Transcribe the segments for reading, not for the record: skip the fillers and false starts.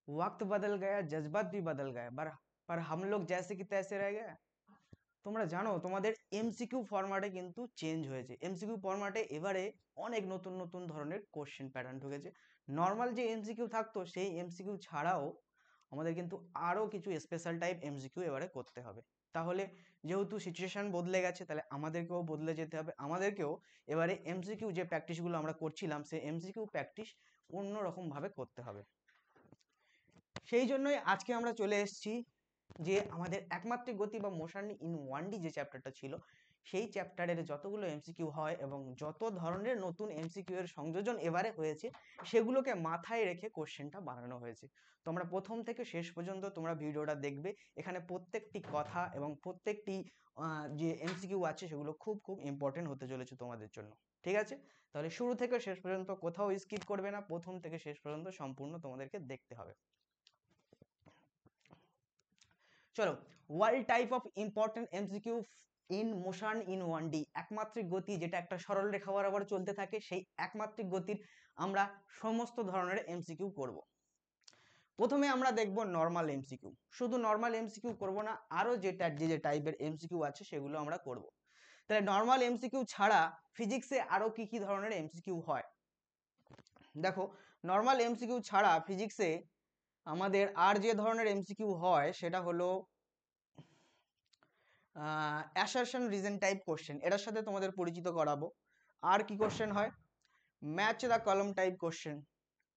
वक्त बदल गया, जज्बात भी बदल गए, पर हम लोग जैसे कि तैसे रह गए। তোমরা জানো তোমাদের এমসিকিউ ফরম্যাটে কিন্তু চেঞ্জ হয়েছে। এমসিকিউ ফরম্যাটে এবারে অনেক নতুন নতুন ধরনের কোশ্চেন প্যাটার্ন ঢুকেছে। নর্মাল যে এমসিকিউ থাকতো সেই এমসিকিউ ছাড়াও আমাদের কিন্তু আরো কিছু স্পেশাল টাইপ এমসিকিউ এবারে করতে হবে। তাহলে যেহেতু সিচুয়েশন বদলে গেছে, তাহলে আমাদেরকেও বদলে যেতে হবে। আমাদেরকেও এবারে এমসিকিউ যে প্র্যাকটিসগুলো আমরা করছিলাম সেই এমসিকিউ প্র্যাকটিস অন্যরকম ভাবে করতে হবে। সেই জন্যই আজকে আমরা চলে এসেছি যে আমাদের একমাত্রিক গতি বা মোশন ইন 1D যে চ্যাপ্টারটা ছিল সেই চ্যাপ্টারের যতগুলো এমসিকিউ হয় এবং যত ধরনের নতুন এমসিকিউ এর সংযোজন এবারে হয়েছে সেগুলোকে মাথায় রেখে কোশ্চেনটা বানানো হয়েছে। তোমরা প্রথম থেকে শেষ পর্যন্ত তোমরা ভিডিওটা দেখবে। এখানে প্রত্যেকটি কথা এবং প্রত্যেকটি যে এমসিকিউ আছে সেগুলো খুব খুব ইম্পর্টেন্ট হতে চলেছে তোমাদের জন্য। ঠিক আছে, তাহলে শুরু থেকে শেষ পর্যন্ত কোথাও স্কিপ করবে না, প্রথম থেকে শেষ পর্যন্ত সম্পূর্ণ তোমাদেরকে দেখতে হবে। চলো, world type of important MCQ in motion in 1D। একমাত্রিক গতি যেটা একটা সরল রেখা বরাবর চলতে থাকে, সেই একমাত্রিক গতির আমরা সমস্ত ধরনের এমসিকিউ করব। প্রথমে আমরা দেখব নর্মাল এমসিকিউ। শুধু নর্মাল এমসিকিউ করব না, আরো যে টাইপের এমসিকিউ আছে সেগুলো আমরা করব। তাহলে নর্মাল এমসিকিউ ছাড়া ফিজিক্সে আরো কি কি ধরনের এমসিকিউ হয় দেখো। নর্মাল এমসিকিউ ছাড়া ফিজিক্সে আমাদের আর যে ধরনের এমসিকিউ হয় সেটা হলো অ্যাসারশন রিজন টাইপ কোশ্চেন। এটার সাথে তোমাদের পরিচিত করাবো। আর কি কোশ্চেন হয়? ম্যাচ দ্য কলম টাইপ কোশ্চেন।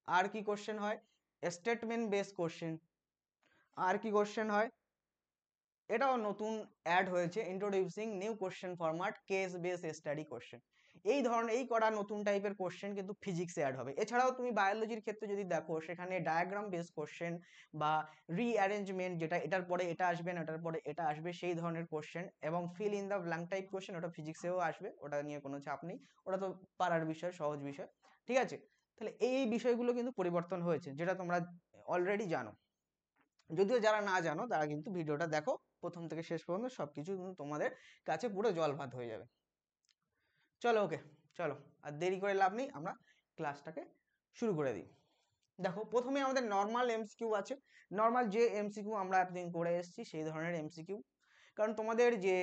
আর কি কোশ্চেন হয়? Statement base question. আর কি কোশ্চেন হয়? এটাও নতুন অ্যাড হয়েছে, introducing new question format case base study question. এই ধরনের এই করা নতুন টাইপের কোশ্চেন কিন্তু ফিজিক্সে অ্যাড হবে। এছাড়াও তুমি বায়োলজির ক্ষেত্রে যদি দেখো সেখানে ডায়াগ্রাম বেস কোশ্চেন বা রিঅ্যারেঞ্জমেন্ট, যেটা এটার পরে এটা আসবে না এটার পরে এটা আসবে, সেই ধরনের কোশ্চেন এবং fill in the blank type question, ওটা ফিজিক্সেও আসবে, ওটা নিয়ে কোনো চাপ নেই, ওটা তো পারার বিষয়, সহজ বিষয়। ঠিক আছে, তাহলে এই বিষয়গুলো কিন্তু পরিবর্তন হয়েছে, যেটা তোমরা অলরেডি জানো। যদিও যারা না জানো তারা কিন্তু ভিডিওটা দেখো প্রথম থেকে শেষ পর্যন্ত, সবকিছু কিন্তু তোমাদের কাছে পুরো জল ভাত হয়ে যাবে। চলো ওকে, চলো আর দেরি করে লাভ নেই, আমরা ক্লাসটাকে শুরু করে দিই। দেখো, প্রথমে আমাদের নর্মাল এমসিকিউ আছে। নর্মাল যে এমসিকিউ আমরা এতদিন করে এসেছি সেই ধরনের এমসিকিউ। কারণ তোমাদের যে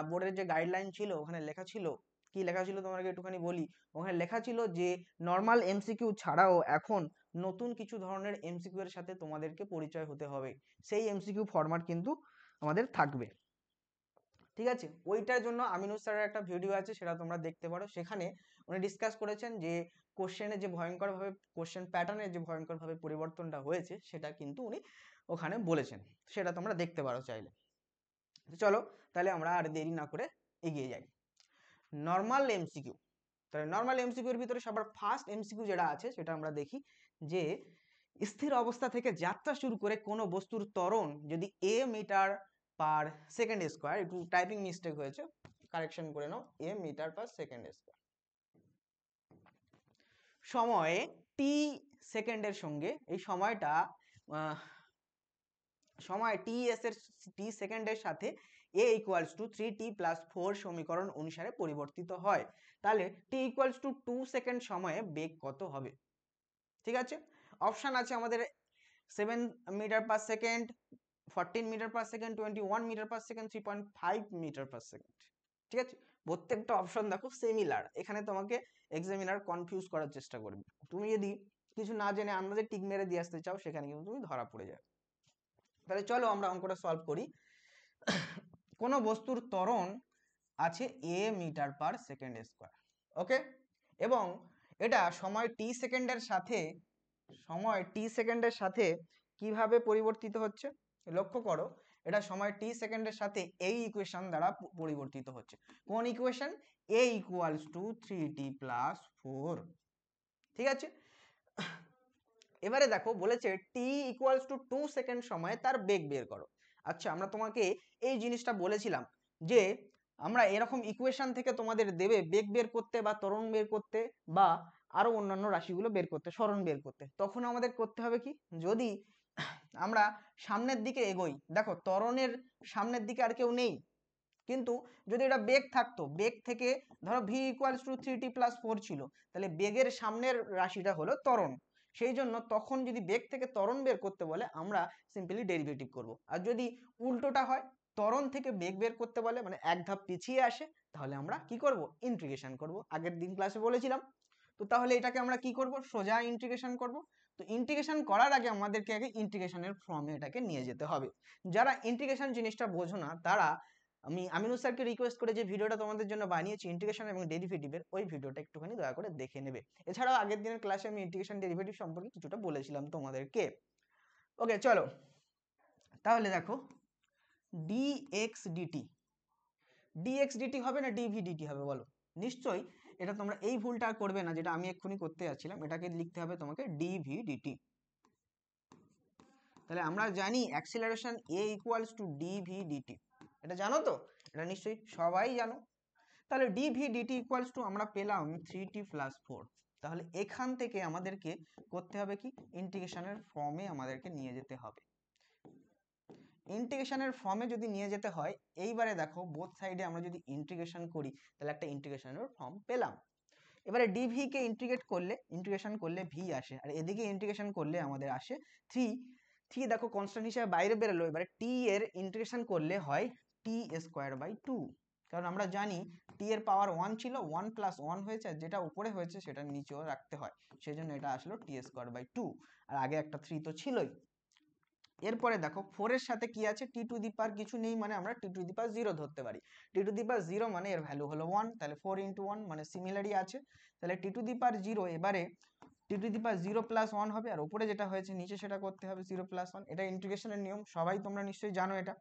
বোর্ডের যে গাইডলাইন ছিল ওখানে লেখা ছিল, কি লেখা ছিল তোমাকে একটুখানি বলি। ওখানে লেখা ছিল যে নর্মাল এমসিকিউ ছাড়াও এখন নতুন কিছু ধরনের এমসিকিউ এর সাথে তোমাদেরকে পরিচয় হতে হবে। সেই এমসিকিউ ফরম্যাট কিন্তু আমাদের থাকবে। ঠিক আছে, ওইটার জন্য আমিনুর স্যারের একটা ভিডিও আছে, সেটা তোমরা দেখতে পারো। সেখানে উনি ডিসকাস করেছেন যে কোশ্চেনের যে ভয়ঙ্করভাবে কোশ্চেন প্যাটার্নের যে ভয়ঙ্করভাবে পরিবর্তনটা হয়েছে সেটা কিন্তু উনি ওখানে বলেছেন, সেটা তোমরা দেখতে পারো চাইলে। চলো তাহলে আমরা আর দেরি না করে এগিয়ে যাই। Normal MCQ. তাহলে নর্মাল এমসিকিউ এর ভিতরে সবার ফার্স্ট এমসিকিউ যেটা আছে সেটা আমরা দেখি যে স্থির অবস্থা থেকে যাত্রা শুরু করে কোনো বস্তুর ত্বরণ যদি এ মিটার পার সেকেন্ড স্কোয়ার, একটু টাইপিং মিস্টেক হয়েছে, কারেকশন করে নাও, এ মিটার পার সেকেন্ড স্কোয়ার, সময়ে টি সেকেন্ডের সঙ্গে এই সময়টা সময় টি এস এর টি সেকেন্ডের সাথে a ইকুয়ালস টু 3t+4 সমীকরণ অনুসারে পরিবর্তিত হয়, তাহলে t ইকুয়ালস টু 2 সেকেন্ড সময়ে বেগ কত হবে? ঠিক আছে, অপশন আছে আমাদের 7 metre per second, 14 metre per second, 21 metre per second, 3.5 metre per second. ঠিক আছে, প্রত্যেকটা অপশন দেখো সিমিলার। এখানে তোমাকে এক্সামিনার কনফিউজ করার চেষ্টা করবে। তুমি যদি কিছু না জেনে আন্দাজে টিক মেরে দিয়ে আসতে চাও সেখানে কিন্তু তুমি ধরা পড়ে যাবে। তাহলে চলো আমরা অঙ্কটা সলভ করি। কোনো বস্তুর ত্বরণ আছে a metre per second square, okay, এবং এটা সময় টি সেকেন্ডের সাথে কিভাবে পরিবর্তিত হচ্ছে লক্ষ্য করো। এটা সময় টি সেকেন্ডের সাথে এই ইকুয়েশন দ্বারা পরিবর্তিত হচ্ছে। কোন equation? a equals to 3t+4। ঠিক আছে, এবারে দেখো বলেছে টি ইকুয়ালস টু 2 সেকেন্ড সময়ে তার বেগ বের করো। আচ্ছা, আমরা তোমাকে এই জিনিসটা বলেছিলাম যে আমরা এরকম ইকুয়েশন থেকে তোমাদের দেবে বেগ বের করতে বা ত্বরণ বের করতে বা আরো অন্যান্য রাশিগুলো বের করতে, সরণ বের করতে। তখন আমাদের করতে হবে কি, যদি আমরা সামনের দিকে এগোই, দেখো ত্বরণের সামনের দিকে আর কেউ নেই, কিন্তু যদি এটা বেগ থাকতো, বেগ থেকে ধরো v ইকুয়ালস টু 3t+4 ছিল, তাহলে বেগের সামনের রাশিটা হলো ত্বরণ, সেই জন্য তখন যদি বেগ থেকে ত্বরণ বের করতে বলে আমরা সিম্পলি ডেরিভেটিভ করব। আর যদি উল্টোটা হয়, ত্বরণ থেকে বেগ বের করতে বলে মানে এক ধাপ পিছিয়ে আসে, তাহলে আমরা কি করব, ইন্টিগ্রেশন করব। আগের দিন ক্লাসে বলেছিলাম। তো তাহলে এটাকে আমরা কি করব, সোজা ইন্টিগ্রেশন করব। তো ইন্টিগ্রেশন করার আগে আমাদেরকে আগে ইন্টিগ্রেশনের ফর্মে এটাকে নিয়ে যেতে হবে। যারা ইন্টিগ্রেশন জিনিসটা বোঝো না তারা আমি আমিনুল স্যারকে রিকোয়েস্ট করে যে ভিডিওটা তোমাদের জন্য বানিয়েছি ইন্টিগ্রেশন এবং ডেরিভেটিভের, ওই ভিডিওটা একটুখানি দয়া করে দেখে নেবে। এছাড়াও আগের দিনের ক্লাসে আমি ইন্টিগ্রেশন ডেরিভেটিভ সম্পর্কে কিছুটা বলেছিলাম তোমাদেরকে। ওকে চলো, তাহলে দেখো dx dt, dx dt হবে না dv dt হবে বলো? নিশ্চয়ই এটা তোমরা এই ভুলটা করবে না যেটা আমি এক্ষুনি করতে যাচ্ছিলাম, এটাকে লিখতে হবে তোমাকে dv dt। তাহলে আমরা জানি acceleration a equals to dv dt, এটা জানো তো? এটা নিশ্চয়ই সবাই জানো। তাহলে dv dt ইকুয়ালস টু আমরা পেলাম 3t প্লাস 4। তাহলে এখান থেকে আমাদেরকে করতে হবে কি, ইন্টিগ্রেশনের ফর্মে আমাদেরকে নিয়ে যেতে হবে। ইন্টিগ্রেশনের ফর্মে যদি নিয়ে যেতে হয়, এইবারে দেখো বোথ সাইডে আমরা যদি ইন্টিগ্রেশন করি তাহলে একটা ইন্টিগ্রেশনের ফর্ম পেলাম। এবারে dv কে ইন্টিগ্রেশন করলে v আসে, আর এদিকে ইন্টিগ্রেশন করলে আমাদের আসে 3 দেখো কনস্ট্যান্ট হিসেবে বাইরে বেরোলো। এবারে t এর ইন্টিগ্রেশন করলে হয় t স্কোয়ার বাই 2, কারণ আমরা জানি t এর পাওয়ার 1 ছিল, 1 প্লাস 1 হয়েছে, আর যেটা উপরে হয়েছে সেটা নিচেও রাখতে হয়, সেই জন্য এটা আসলো t স্কোয়ার বাই 2, আর আগে একটা 3 তো ছিলই। এরপরে দেখো 4 এর সাথে কি আছে, t টু দি পাওয়ার কিছু নেই মানে আমরা t টু দি পাওয়ার 0 ধরতে পারি। t টু দি পাওয়ার 0 মানে এর ভ্যালু হলো 1, তাহলে 4 ইন্টু 1 মানে সিমিলারই আছে। তাহলে t টু দি পাওয়ার 0, এবারে t two the power 0 plus 1 হবে, আর উপরে যেটা হয়েছে নিচে সেটা করতে হবে 0 প্লাস 1। এটা ইন্টিগ্রেশনের নিয়ম, সবাই তোমরা নিশ্চয়ই জানো এটা।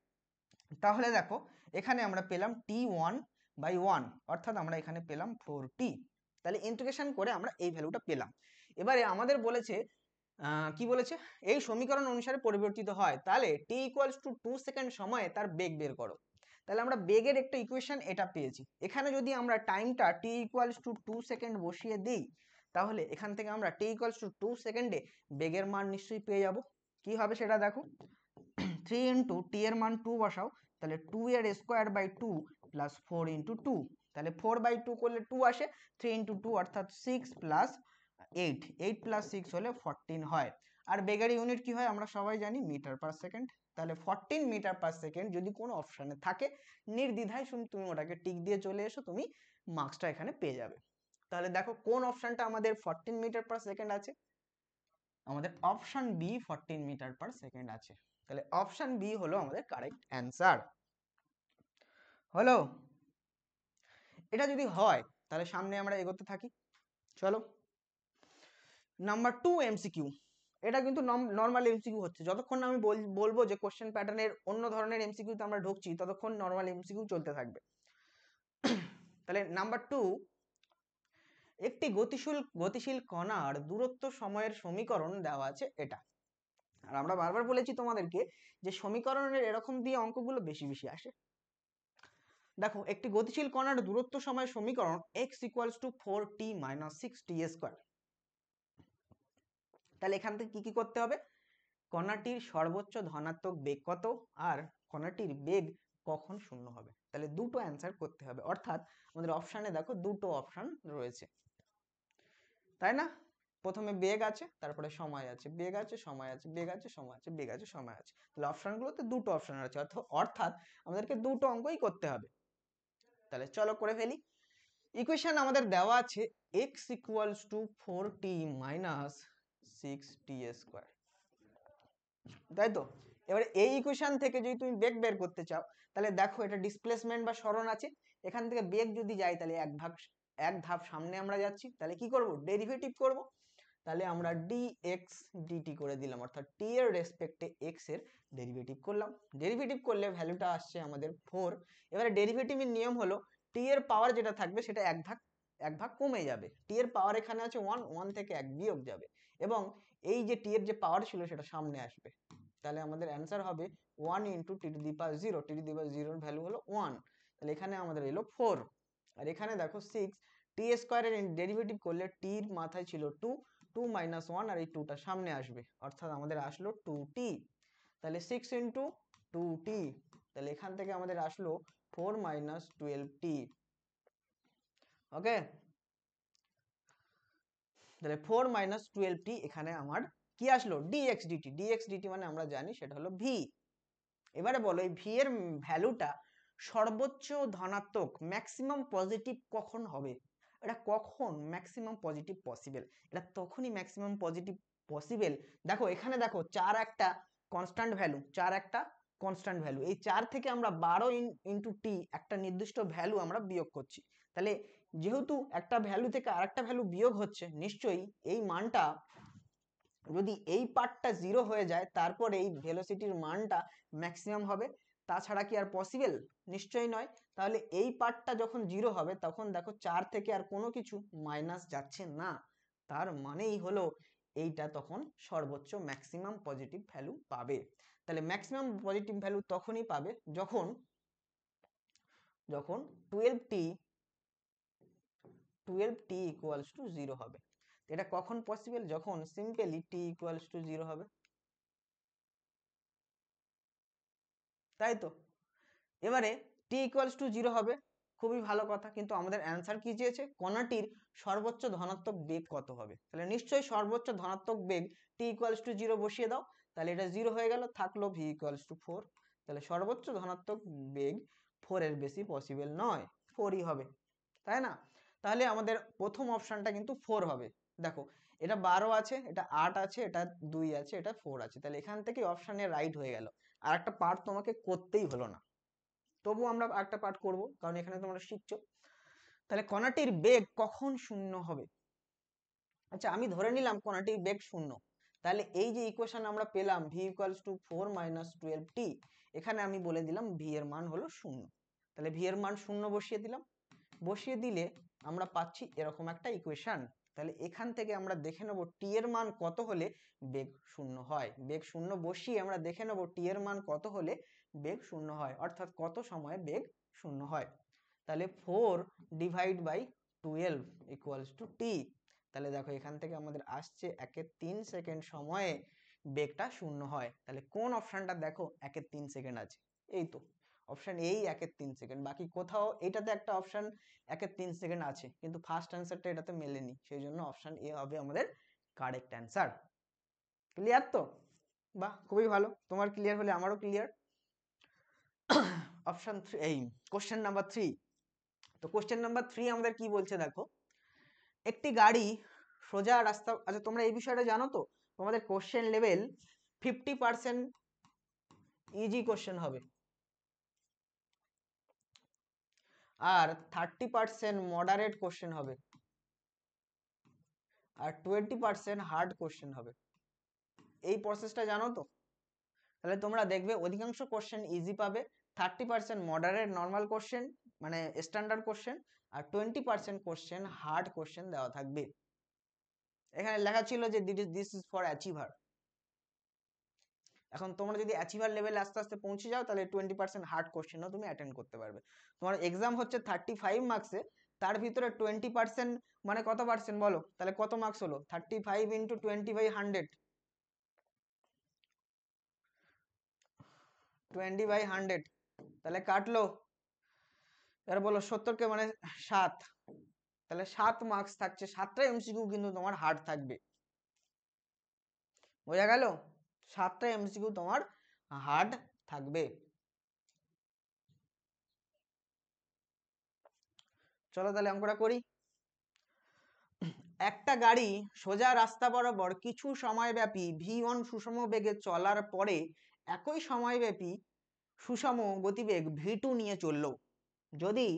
তাহলে দেখো এখানে আমরা পেলাম t1 বাই 1, অর্থাৎ আমরা এখানে পেলাম 4t। তাহলে ইন্টিগ্রেশন করে আমরা এই ভ্যালুটা পেলাম। এবারে আমাদের বলেছে কি বলেছে, এই সমীকরণ অনুসারে পরিবর্তিত হয়, তাহলে t ইকুয়ালস টু 2 সেকেন্ড সময়ে তার বেগ বের করো। তাহলে আমরা বেগের একটা ইকুয়েশন এটা পেয়েছি। এখানে যদি আমরা টাইমটা t ইকুয়ালস টু 2 সেকেন্ড বসিয়ে দিই, তাহলে এখান থেকে আমরা t ইকুয়ালস টু 2 সেকেন্ডে বেগের মান নিশ্চয়ই পেয়ে যাব। কি হবে সেটা দেখো, 3 ইন্টু t এর মান 2 বসাও, তাহলে 2 এর স্কোয়ার বাই 2 প্লাস 4 ইন্টু 2, তাহলে 4 বাই 2 করলে 2 আসে, 3 ইন্টু 2 অর্থাৎ 6 প্লাস 8, 8 প্লাস 6 হলে 14 হয়। আর বেগের ইউনিট কি হয় আমরা সবাই জানি, মিটার পার সেকেন্ড। তাহলে 14 মিটার পার সেকেন্ড যদি কোনো অপশানে থাকে, নির্দ্বিধায় তুমি ওটাকে টিক দিয়ে চলে এসো, তুমি মার্কসটা এখানে পেয়ে যাবে। তাহলে দেখো কোন অপশানটা আমাদের 14 মিটার পার সেকেন্ড আছে, আমাদের option B 14 metre per second আছে। তাহলে অপশন বি হলো আমাদের কারেক্ট অ্যান্সার। হলো? এটা যদি হয় তাহলে সামনে আমরা এগোতে থাকি। চলো নাম্বার 2 এমসিকিউ। এটা কিন্তু নর্মাল এমসিকিউ হচ্ছে, যতক্ষণ না আমি বলবো যে কোশ্চেন প্যাটার্নের অন্য ধরনের এমসিকিউতে আমরা ঢুকছি, ততক্ষণ নর্মাল এমসিকিউ চলতে থাকবে। তাহলে নাম্বার 2, একটি গতিশীল কণার দূরত্ব সময়ের সমীকরণ দেওয়া আছে এটা। আর আমরা বারবার বলেছি তোমাদেরকে যে সমীকরণের এরকম দিয়ে অঙ্কগুলো বেশি বেশি আসে। দেখো একটি গতিশীল কণার দূরত্ব সময় সমীকরণ x equals to 4t minus 6t square. তাহলে এখান থেকে কি করতে হবে, কণাটির সর্বোচ্চ ধনাত্মক বেগ কত আর কণাটির বেগ কখন শূন্য হবে, তাহলে দুটো অ্যান্সার করতে হবে। অর্থাৎ আমাদের অপশানে দেখো দুটো অপশান রয়েছে, তাই না? প্রথমে বেগ আছে, তারপরে সময় আছে, বেগ আছে সময় আছে, বেগ আছে সময় আছে, বেগ আছে সময় আছে। তাহলে অপশানগুলোতে দুটো অপশান আছে, অর্থাৎ আমাদেরকে দুটো অঙ্কই করতে হবে। তাহলে চলো করে ফেলি। ইকুয়েশন আমাদের দেওয়া আছে x equals to 4t minus 6t square, তাই তো? এবারে এই ইকুয়েশন থেকে যদি তুমি বেগ বের করতে চাও, তাহলে দেখো এটা ডিসপ্লেসমেন্ট বা সরণ আছে, এখান থেকে বেগ যদি যাই তাহলে এক ধাপ সামনে আমরা যাচ্ছি, তাহলে কি করব, ডেরিভেটিভ করব। তাহলে আমরা dx dt করে দিলাম, অর্থাৎ t এর রেসপেক্টে x এর ডেরিভেটিভ করলাম। ডেরিভেটিভ করলে ভ্যালুটা আসছে আমাদের 4। এবারে ডেরিভেটিভের নিয়ম হলো t এর পাওয়ার যেটা থাকবে সেটা এক ভাগ কমে যাবে। t এর পাওয়ার এখানে আছে 1, 1 থেকে 1 বিয়োগ যাবে, এবং এই যে t এর যে পাওয়ার ছিল সেটা সামনে আসবে। তাহলে আমাদের অ্যান্সার হবে 1 into T to the power 0, T to the power 0 এর ভ্যালু হলো 1, তাহলে এখানে আমাদের এলো 4। আর এখানে দেখো 6, টি স্কোয়ারের ডেরিভেটিভ করলে t এর মাথায় ছিল 2, 2 মাইনাস 1, আর এই 2টা সামনে আসবে, অর্থাৎ আমাদের আসলো 2t। তাহলে 6 ইন্টু 2t, তাহলে এখান থেকে আমাদের আসলো 4 মাইনাস 12t। ওকে, তাহলে 4 মাইনাস 12t এখানে আমার কি আসলো dx dt, dx dt মানে আমরা জানি সেটা হলো v। এবারে বলো এই v এর ভ্যালুটা সর্বোচ্চ ধনাত্মক ম্যাক্সিমাম পজিটিভ কখন হবে? এটা কখন ম্যাক্সিমাম পজিটিভ পসিবল? এটা তখনই ম্যাক্সিমাম পজিটিভ পসিবল। দেখো এখানে দেখো 4 একটা কনস্ট্যান্ট ভ্যালু, 4 একটা কনস্ট্যান্ট ভ্যালু, এই 4 থেকে আমরা 12 ইন্টু টি একটা নির্দিষ্ট ভ্যালু আমরা বিয়োগ করছি। তাহলে যেহেতু একটা ভ্যালু থেকে আরেকটা ভ্যালু বিয়োগ হচ্ছে, নিশ্চয়ই এই মানটা যদি এই পার্টটা 0 হয়ে যায় তারপর এই ভেলোসিটির মানটা ম্যাক্সিমাম হবে, তাছাড়া কি আর পসিবল? নিশ্চয়ই নয়। তাহলে এই পার্টটা যখন 0 হবে তখন দেখো 4 থেকে আর কোনো কিছু মাইনাস যাচ্ছে না, তার মানেই হলো এইটা তখন সর্বোচ্চ ম্যাক্সিমাম পজিটিভ ভ্যালু পাবে। তাহলে ম্যাক্সিমাম পজিটিভ ভ্যালু তখনই পাবে যখন যখন 12t ইকুয়ালস টু 0 হবে। এটা কখন পসিবল? যখন সিম্পলি t ইকুয়ালস টু 0 হবে, তাই তো। এবারে t ইকুয়ালস টু 0 হবে, খুবই ভালো কথা, কিন্তু আমাদের অ্যান্সার কি চেয়েছে? কণাটির সর্বোচ্চ ধনাত্মক বেগ কত হবে। তাহলে নিশ্চয়ই সর্বোচ্চ ধনাত্মক বেগ t ইকুয়ালস টু 0 বসিয়ে দাও, তাহলে এটা 0 হয়ে গেল, থাকলো v ইকুয়ালস টু 4। তাহলে সর্বোচ্চ ধনাত্মক বেগ 4 এর বেশি পসিবল নয়, 4ই হবে, তাই না? তাহলে আমাদের প্রথম অপশনটা কিন্তু 4 হবে। দেখো এটা 12 আছে, এটা 8 আছে, এটা 2 আছে, এটা 4 আছে, তাহলে এখান থেকে অপশানে রাইট হয়ে গেল। আর একটা পার্ট তোমাকে করতেই হলো না, তবু আমরা একটা পার্ট করব কারণ এখানে তোমরা শিখছো। তাহলে কণাটির বেগ কখন শূন্য হবে? আচ্ছা আমি ধরে নিলাম কণাটির বেগ শূন্য, তাহলে এই যে ইকুয়েশন আমরা পেলাম v equals two 4 minus 12t, এখানে আমি বলে দিলাম v এর মান হলো শূন্য। তাহলে v এর মান শূন্য বসিয়ে দিলাম, বসিয়ে দিলে আমরা পাচ্ছি এরকম একটা ইকুয়েশন। তাহলে এখান থেকে আমরা দেখে নেব t এর মান কত হলে বেগ শূন্য হয়। বেগ শূন্য বসিয়ে আমরা দেখে নেব t এর মান কত হলে বেগ শূন্য হয়, অর্থাৎ কত সময়ে বেগ শূন্য হয়। তাহলে 4 divide by 12 equals to t। তাহলে দেখো এখান থেকে আমাদের আসছে 1/3 সেকেন্ড সময়ে বেগটা শূন্য হয়। তাহলে কোন অপশনটা দেখো 1/3 সেকেন্ড আছে? এই তো অপশন এই 1/3 সেকেন্ড, বাকি কোথাও এটাতে একটা অপশন 1/3 সেকেন্ড আছে কিন্তু ফার্স্ট অ্যান্সারটা এটাতে মেলেনি, সেই জন্য অপশন এ হবে আমাদের কারেক্ট অ্যান্সার। ক্লিয়ার তো? বাহ, খুবই ভালো, তোমার ক্লিয়ার হলে আমারও ক্লিয়ার। অপশন 3, এই কোশ্চেন নাম্বার 3। তো কোশ্চেন নাম্বার 3 আমাদের কি বলছে দেখো, একটি গাড়ি সোজা রাস্তা, আচ্ছা তোমরা এই বিষয়টা জানো তো, তোমাদের কোশ্চেন লেভেল 50% ইজি কোশ্চেন হবে আর 30% মডারেট কোশ্চেন হবে আর 20% হার্ড কোশ্চেন হবে। এই প্রসেসটা জানো তো? তাহলে তোমরা দেখবে অধিকাংশ কোশ্চেন ইজি পাবে, 30% মডারেট নর্মাল কোশ্চেন মানে স্ট্যান্ডার্ড কোশ্চেন, আর 20% কোশ্চেন হার্ড কোশ্চেন দেওয়া থাকবে। এখানে লেখা ছিল যে দিস ইজ ফর অ্যাচিভার। এখন তোমরা যদি অ্যাচিভার লেভেলে আস্তে আস্তে পৌঁছে যাও তাহলে 20% হার্ড কোশ্চেনও তুমি অ্যাটেন্ড করতে পারবে। তোমার এক্সাম হচ্ছে 35 মার্কসে, তার ভিতরে 20% মানে কত পার্সেন্ট বলো? তাহলে কত মার্কস হলো? 35 ইন্টু 20/100, 20/100, তাহলে কাটলো, এবার বলো 70 কে মানে 7, তাহলে 7 মার্কস থাকছে, 7টা এমসিকিউ কিন্তু তোমার হার্ড থাকবে। বোঝা গেল? 7টা এমসিকিউ তোমার হার্ড থাকবে। চলো তাহলে অঙ্কটা করি। একটা গাড়ি সোজা রাস্তা বরাবর কিছু সময়ব্যাপী v1 সুষম বেগে চলার পরে একই সময়ব্যাপী সুষম গতিবেগ v2 নিয়ে চললো যদি,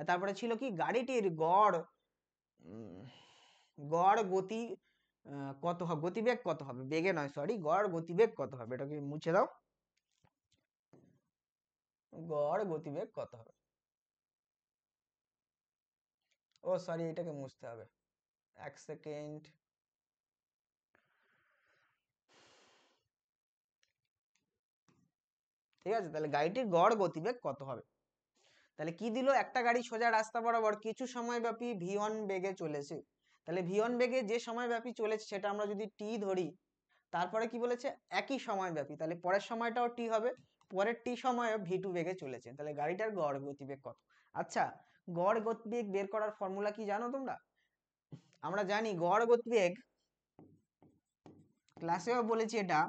তারপরে ছিল কি গাড়িটির গড় গতি কত হবে, গতিবেগ কত হবে, বেগে নয় সরি, গড় গতিবেগ কত হবে, এটাকে মুছে দাও, গড় গতিবেগ কত হবে, ও সরি এটাকে মুছতে হবে, এক সেকেন্ড। ঠিক আছে, তাহলে গাড়িটির গড় গতিবেগ কত হবে? তাহলে কি দিল, একটা গাড়ি সোজা রাস্তা বরাবর কিছু সময় ব্যাপী v1 বেগে চলেছে। তাহলে v1 বেগে যে সময় ব্যাপী চলেছে সেটা আমরা যদি t ধরি, তারপরে কি বলেছে একই সময় ব্যাপী, তাহলে পরের সময়টাও t হবে, পরের t সময়ে v2 বেগে চলেছে, তাহলে গাড়িটার গড় গতিবেগ কত? আচ্ছা, গড় গতিবেগ বের করার ফর্মুলা কি জানো তোমরা? আমরা জানি গড় গতিবেগ, ক্লাসেও বলেছি এটা,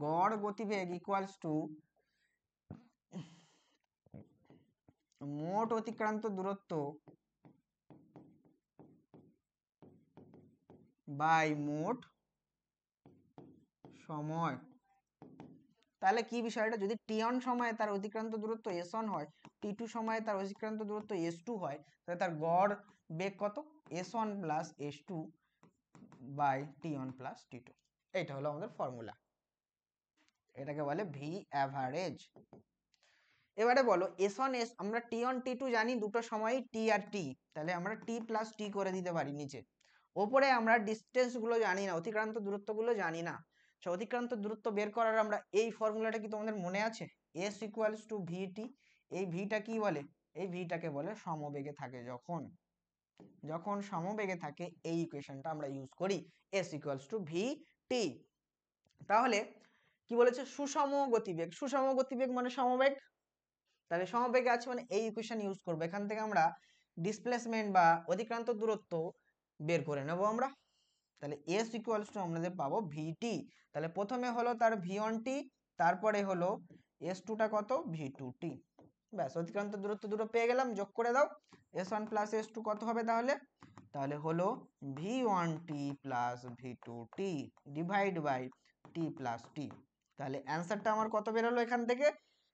গড় গতিবেগ ইকুয়ালস টু মোট অতিক্রান্ত দূরত্ব বাই মোট সময়। তাহলে কি বিষয়টা, যদি t1 সময়ে তার অতিক্রান্ত দূরত্ব s1 হয়, t2 সময়ে তার অতিক্রান্ত দূরত্ব s2 হয়, তাহলে তার গড় বেগ কত, s1 plus s2 by t1 plus t2। এইটা হলো আমাদের ফর্মুলা, এটাকে বলে ভি অ্যাভারেজ। এবারে বলো s1 আমরা t1 t2 জানি দুটো সময়ই t আর t, তাহলে আমরা t প্লাস t করে দিতে পারি নিচে। ওপরে আমরা ডিস্টেন্স গুলো জানি না, অতিক্রান্ত দূরত্ব গুলো জানি না। অতিক্রান্ত দূরত্ব বের করার আমরা এই ফর্মুলাটা কি তোমাদের মনে আছে, s ইকুয়ালস টু ভিটি। এই ভিটা কি বলে, এই ভিটাকে বলে সমবেগে থাকে যখন, যখন সমবেগে থাকে এই ইকুয়েশনটা আমরা ইউজ করি, s ইকুয়ালস টু ভিটি। তাহলে কি বলেছে, সুষম গতিবেগ, সুষম গতিবেগ মানে সমবেগ, তাহলে সমবেগে আছে মানে এই ইকুয়েশন ইউজ করব। এখান থেকে আমরা ডিসপ্লেসমেন্ট বা অতিক্রান্ত দূরত্ব বের করে নেব আমরা। তাহলে s ইকুয়ালস টু আমাদের পাবো ভিটি। তাহলে প্রথমে হলো তার v1t, তারপরে হলো s2টা কত, v2t। ব্যাস, অতিক্রান্ত দূরত্ব দুটো পেয়ে গেলাম, যোগ করে দাও। s1 প্লাস s2 কত হবে তাহলে, তাহলে হলো v1t plus v2t divide by t plus t। তাহলে অ্যান্সারটা আমার কত বেরোলো এখান থেকে,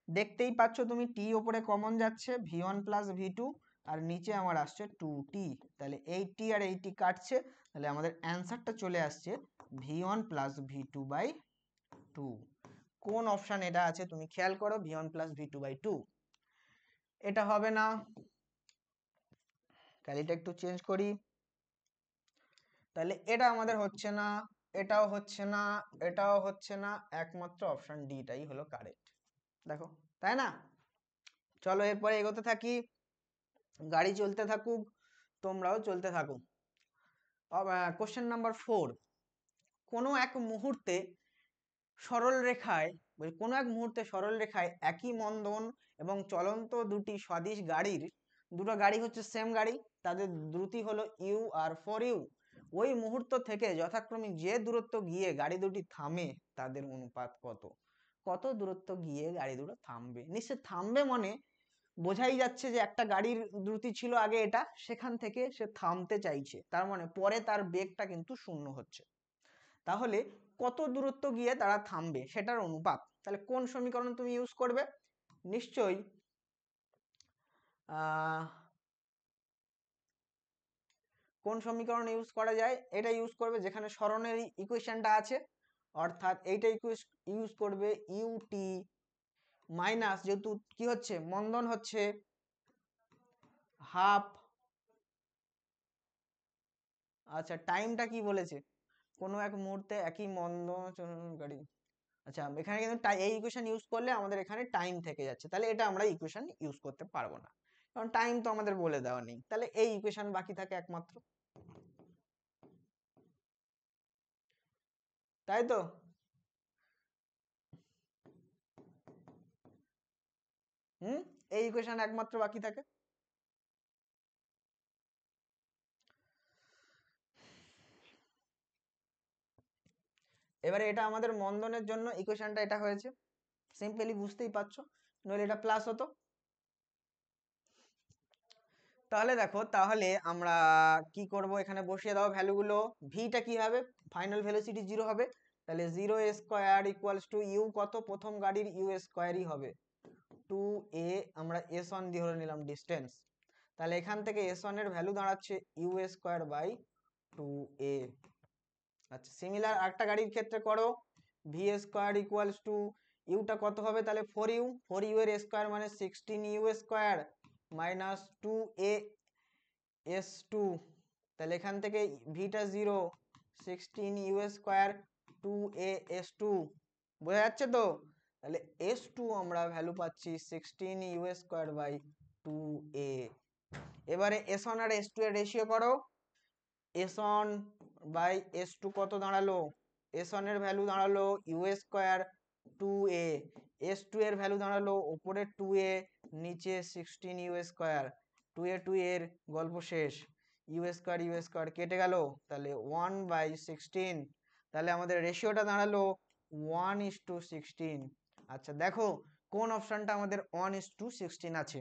দেখতেই পাচ্ছ তুমি t ওপরে কমন যাচ্ছে, v1 প্লাস v2, আর নিচে আমার আসছে 2t। তাহলে এই t আর এই t কাটছে, তাহলে আমাদের অ্যান্সারটা চলে আসছে v1 প্লাস v2 বাই 2। কোন অপশন এটা আছে তুমি খেয়াল করো, v1 প্লাস v2 বাই 2। এটা হবে না, তাহলে এটা একটু চেঞ্জ করি। তাহলে এটা আমাদের হচ্ছে না, এটাও হচ্ছে না, এটাও হচ্ছে না, একমাত্র অপশন ডিটাই হলো কারেক্ট। দেখো, তাই না? চলো এরপরে এগোতে থাকি, গাড়ি চলতে থাকুক, তোমরাও চলতে থাকো। কোশ্চেন নাম্বার 4, কোনো এক মুহূর্তে সরল রেখায়, কোনো এক মুহূর্তে সরল রেখায় একই মন্দন এবং চলন্ত দুটি সদিশ গাড়ির, দুটো গাড়ি হচ্ছে সেম গাড়ি, তাদের দ্রুতি হলো ইউ আর 4u। ওই মুহূর্ত থেকে যথাক্রমে যে দূরত্ব গিয়ে গাড়ি দুটি থামে তাদের অনুপাত কত। কত দূরত্ব গিয়ে গাড়ি দুটো থামবে, নিশ্চয় থামবে মানে বোঝাই যাচ্ছে যে একটা গাড়ির দ্রুতি ছিল আগে এটা, সেখান থেকে সে থামতে চাইছে, তার মানে পরে তার বেগটা কিন্তু শূন্য হচ্ছে। তাহলে কত দূরত্ব গিয়ে তারা থামবে সেটার অনুপাত, তাহলে কোন সমীকরণ তুমি ইউজ করবে, নিশ্চয়ই কোন সমীকরণ ইউজ করা যায়, এটা ইউজ করবে যেখানে সরণের ইকুয়েশনটা আছে, অর্থাৎ এইটা ইউজ করবে ইউটি মাইনাস, যেহেতু কি হচ্ছে মন্দন হচ্ছে, হাফ, আচ্ছা টাইমটা কি বলেছে, কোনো এক মুহূর্তে একই মন্দন গাড়ি, আচ্ছা এখানে কিন্তু এই ইকুয়েশন ইউজ করলে আমাদের এখানে টাইম থেকে যাচ্ছে, তাহলে এটা আমরা ইকুয়েশন ইউজ করতে পারবো না, কারণ টাইম তো আমাদের বলে দেওয়া নেই। তাহলে এই ইকুয়েশন বাকি থাকে একমাত্র, তাই তো? এই ইকুয়েশন একমাত্র বাকি থাকে। এবারে এটা আমাদের মন্দনের জন্য ইকুয়েশনটা এটা হয়েছে, সিম্পলি বুঝতেই পারছো, নইলে এটা প্লাস হতো। তাহলে দেখো, তাহলে আমরা কি করব, এখানে বসিয়ে দাও ভ্যালুগুলো। ভিটা কি হবে, ফাইনাল ভেলোসিটি 0 হবে, তাহলে 0 স্কয়ার ইকুয়ালস টু ইউ কত, প্রথম গাড়ির ইউ স্কয়ারই হবে 2a, আমরা s1 দিয়ে ধরে নিলাম ডিসটেন্স, তাহলে এখান থেকে s1 এর ভ্যালু দাঁড়াচ্ছে ইউ স্কয়ার বাই 2a। আচ্ছা সিমিলার আরেকটা গাড়ির ক্ষেত্রে করো, ভি স্কয়ার ইকুয়ালস টু ইউটা কত হবে, তাহলে 4u, 4u এর স্কয়ার মানে 16u square minus 2a s2, তাহলে এখান থেকে ভিটা 0, 16u স্কয়ার 2a s2, বোঝা যাচ্ছে তো? তাহলে s2 আমরা ভ্যালু পাচ্ছি 16u স্কয়ার বাই 2a। এবারে s1 আর s2 এর রেশিও করো, s1 বাই s2 কত দাঁড়ালো, s1 এর ভ্যালু দাঁড়ালো ইউ স্কয়ার 2a, s2 এর ভ্যালু দাঁড়ালো উপরে 2a, নিচে 16u স্কয়ার, 2a 2 এর গল্প শেষ। ইউ স্কোয়ার কেটে গেল, তাহলে 1/16, তাহলে আমাদের রেশিওটা দাঁড়ালো 1:16। আচ্ছা দেখো কোন অপশনটা আমাদের 1:16 আছে,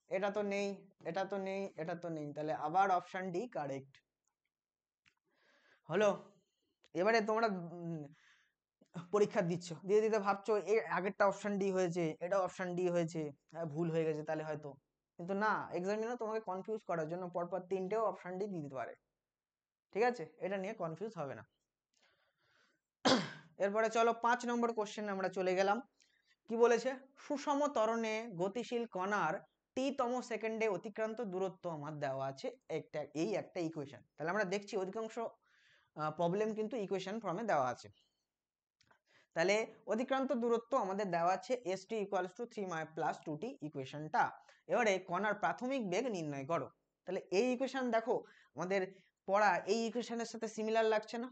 এটা তো নেই, এটা তো নেই, এটা তো নেই, তাহলে আবার অপশন ডি কারেক্ট হলো। এবারে তোমরা পরীক্ষা দিচ্ছ, দিয়ে দিতে ভাবছো এর আগেরটা অপশন ডি হয়েছে, এটা অপশন ডি হয়েছে, ভুল হয়ে গেছে তাহলে হয়তো, কিন্তু না, এক্সামিনার তোমাকে কনফিউজ করার জন্য পরপর তিনটেও অপশন ডি দিয়ে দিতে পারে, ঠিক আছে, এটা নিয়ে কনফিউজ হবে না। এরপরে চলো 5 নম্বর কোশ্চেনে আমরা চলে গেলাম। কি বলেছে, সুষম ত্বরণে গতিশীল কণার টি-তম সেকেন্ডে অতিক্রান্ত দূরত্ব আমার দেওয়া আছে একটা ইকুয়েশন। তাহলে আমরা দেখছি অধিকাংশ প্রবলেম কিন্তু ইকুয়েশন ফর্মে দেওয়া আছে। তাহলে অতিক্রান্ত দূরত্ব আমাদের দেওয়া আছে st = 3 + 2t ইকুয়েশনটা। এবারে কণার প্রাথমিক বেগ নির্ণয় করো। তাহলে এই ইকুয়েশন দেখো আমাদের পড়া এই ইকুয়েশনের সাথে সিমিলার লাগছে না,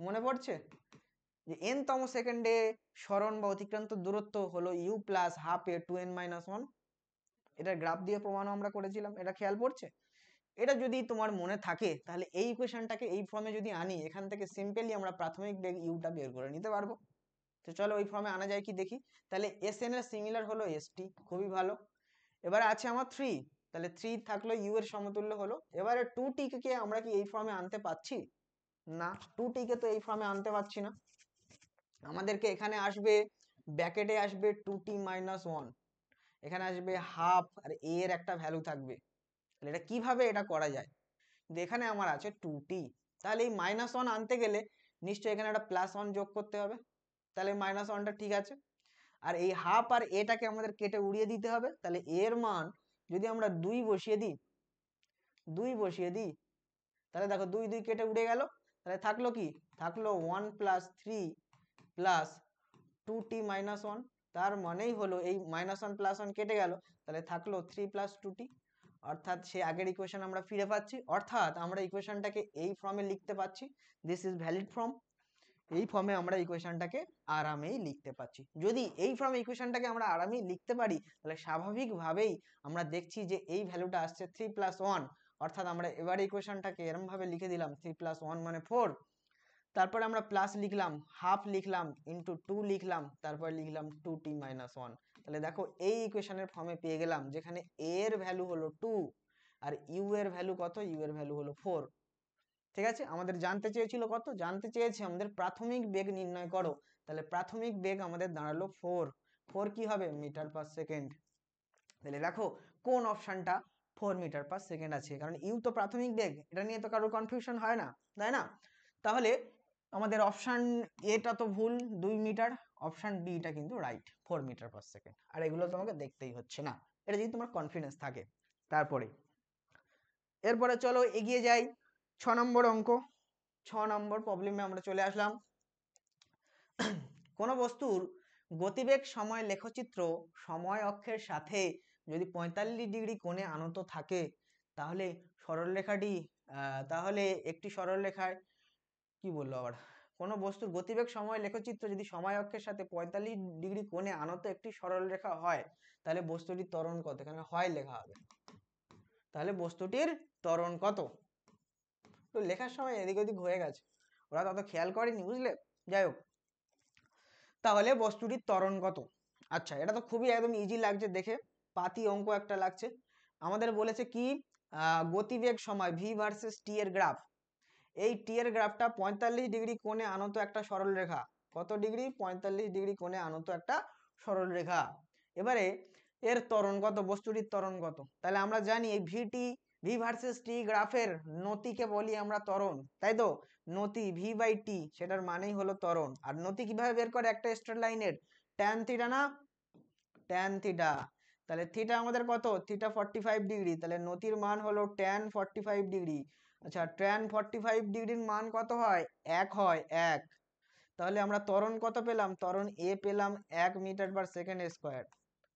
মনে পড়ছে যে n তম সেকেন্ডে সরণ বা অতিক্রান্ত দূরত্ব হলো u + ½ a 2n - 1, এটার গ্রাফ দিয়ে প্রমাণও আমরা করেছিলাম, এটা খেয়াল পড়ছে। এটা যদি তোমার মনে থাকে তাহলে এই ইকুয়েশনটাকে এই ফর্মে যদি আনি, এখান থেকে সিম্পলি আমরা প্রাথমিক বেগ ইউটা বের করে নিতে পারবো। তো চলো ওই ফর্মে আনা যায় কি দেখি। তাহলে এসএন এর সিমিলার হলো এসটি, খুবই ভালো। এবারে আছে আমার 3, তাহলে 3 থাকলো ইউ এর সমতুল্য হলো। এবারে 2t কে আমরা কি এই ফর্মে আনতে পাচ্ছি? না, 2t কে তো এই ফর্মে আনতে পাচ্ছি না। আমাদেরকে এখানে আসবে, ব্র্যাকেটে আসবে 2t - 1, এখানে আসবে হাফ, আর a এর একটা ভ্যালু থাকবে। তাহলে এটা কিভাবে এটা করা যায়, এখানে আমার আছে 2t, তাহলে এই -1 আনতে গেলে নিশ্চয়ই এখানে একটা +1 যোগ করতে হবে, তাহলে -1টা ঠিক আছে। আর এই হাফ আর এটাকে আমাদের কেটে উড়িয়ে দিতে হবে, তাহলে এর মান যদি আমরা 2 বসিয়ে দিই, তাহলে দেখো 2 2 কেটে উড়ে গেল, তাহলে থাকলো কি, থাকলো 1 + 3 + 2t - 1, তার মানেই হলো এই -1 + 1 কেটে গেল, তাহলে থাকলো 3 + 2t, অর্থাৎ সে আগের ইকুয়েশন আমরা ফিরে পাচ্ছি, অর্থাৎ আমরা ইকুয়েশনটাকে এই ফর্মে লিখতে পাচ্ছি, দিস ইজ ভ্যালিড ফর্ম। এই ফর্মে আমরা ইকুয়েশনটাকে আরামেই লিখতে পাচ্ছি। যদি এই ফর্মে ইকুয়েশনটাকে আমরা আরামেই লিখতে পারি, তাহলে স্বাভাবিকভাবেই আমরা দেখছি যে এই ভ্যালুটা আসছে 3 + 1, অর্থাৎ আমরা এবারে ইকুয়েশনটাকে এরকম ভাবে লিখে দিলাম 3 + 1 মানে 4, তারপরে আমরা প্লাস লিখলাম, হাফ লিখলাম, ইন্টু 2 লিখলাম, তারপর লিখলাম 2t - 1। তাহলে দেখো এই ইকুয়েশনের ফর্মে পেয়ে গেলাম, যেখানে a এর ভ্যালু হলো 2 আর u এর ভ্যালু কত, u এর ভ্যালু হলো 4। ঠিক আছে, আমাদের জানতে চেয়েছিল কত, জানতে চেয়েছে আমাদের প্রাথমিক বেগ নির্ণয় করো, তাহলে প্রাথমিক বেগ আমাদের দাঁড়ালো 4। 4 কি হবে, মিটার/সেকেন্ড। তাহলে দেখো কোন অপশনটা 4 মিটার/সেকেন্ড আছে, কারণ ইউ তো প্রাথমিক বেগ, এটা নিয়ে তো কারোর কনফিউশন হয় না, তাই না? তাহলে আমাদের অপশন এটা তো ভুল 2 মিটার, অপশন বিটা কিন্তু রাইট 4 মিটার/সেকেন্ড। আর এগুলো তোমাকে দেখতেই হচ্ছে না, এটা যদি তোমার কনফিডেন্স থাকে। তারপরে এরপরে চলো এগিয়ে যাই 6 নম্বর অঙ্ক। 6 নম্বর প্রবলেমে আমরা চলে আসলাম। কোন বস্তুর গতিবেগ সময় লেখচিত্র সময় অক্ষের সাথে যদি 45 ডিগ্রি কোণে আনত থাকে, তাহলে সরলরেখাটি তাহলে একটি সরলরেখায় কি বললো আবার, কোন বস্তুর গতিবেগ সময় লেখচিত্র যদি সময় অক্ষের সাথে 45 ডিগ্রি কোণে আনত একটি সরলরেখা হয়, তাহলে বস্তুটির ত্বরণ কত, এখানে হয় লেখা হবে, তাহলে বস্তুটির ত্বরণ কত। তো লেখার সময় এদিক ওদিক হয়ে গেছে, ওরা তত খেয়াল করেনি, বুঝলে, যাই হোক। তাহলে বস্তুটির ত্বরণ কত। আচ্ছা এটা তো খুবই একদম ইজি লাগছে দেখে, পাতি অঙ্ক একটা লাগছে। আমাদের বলেছে কি, গতিবেগ সময় ভি ভার্সেস টি এর গ্রাফ, এই টি এর গ্রাফটা 45 ডিগ্রি কোণে আনত একটা সরল রেখা, কত ডিগ্রি, 45 ডিগ্রি কোণে আনত একটা সরল রেখা। এবারে এর ত্বরণ কত, বস্তুটির ত্বরণ কত। তাহলে আমরা জানি এই ভি ভার্সেস টি গ্রাফের নতিকে বলি আমরা ত্বরণ, তাই তো, নতি v/t সেটার মানেই হলো ত্বরণ। আর নতি কিভাবে বের করে, একটা স্ট্রেট লাইনের ট্যান থিটা না, ট্যান থিটা, তাহলে থিটা আমাদের কত, থিটা 45 ডিগ্রি, তাহলে নতির মান হলো ট্যান 45 ডিগ্রি। আচ্ছা ট্যান 45 ডিগ্রির মান কত হয়, 1 হয়, 1। তাহলে আমরা ত্বরণ কত পেলাম, ত্বরণ এ পেলাম 1 মিটার/সেকেন্ড স্কয়ার।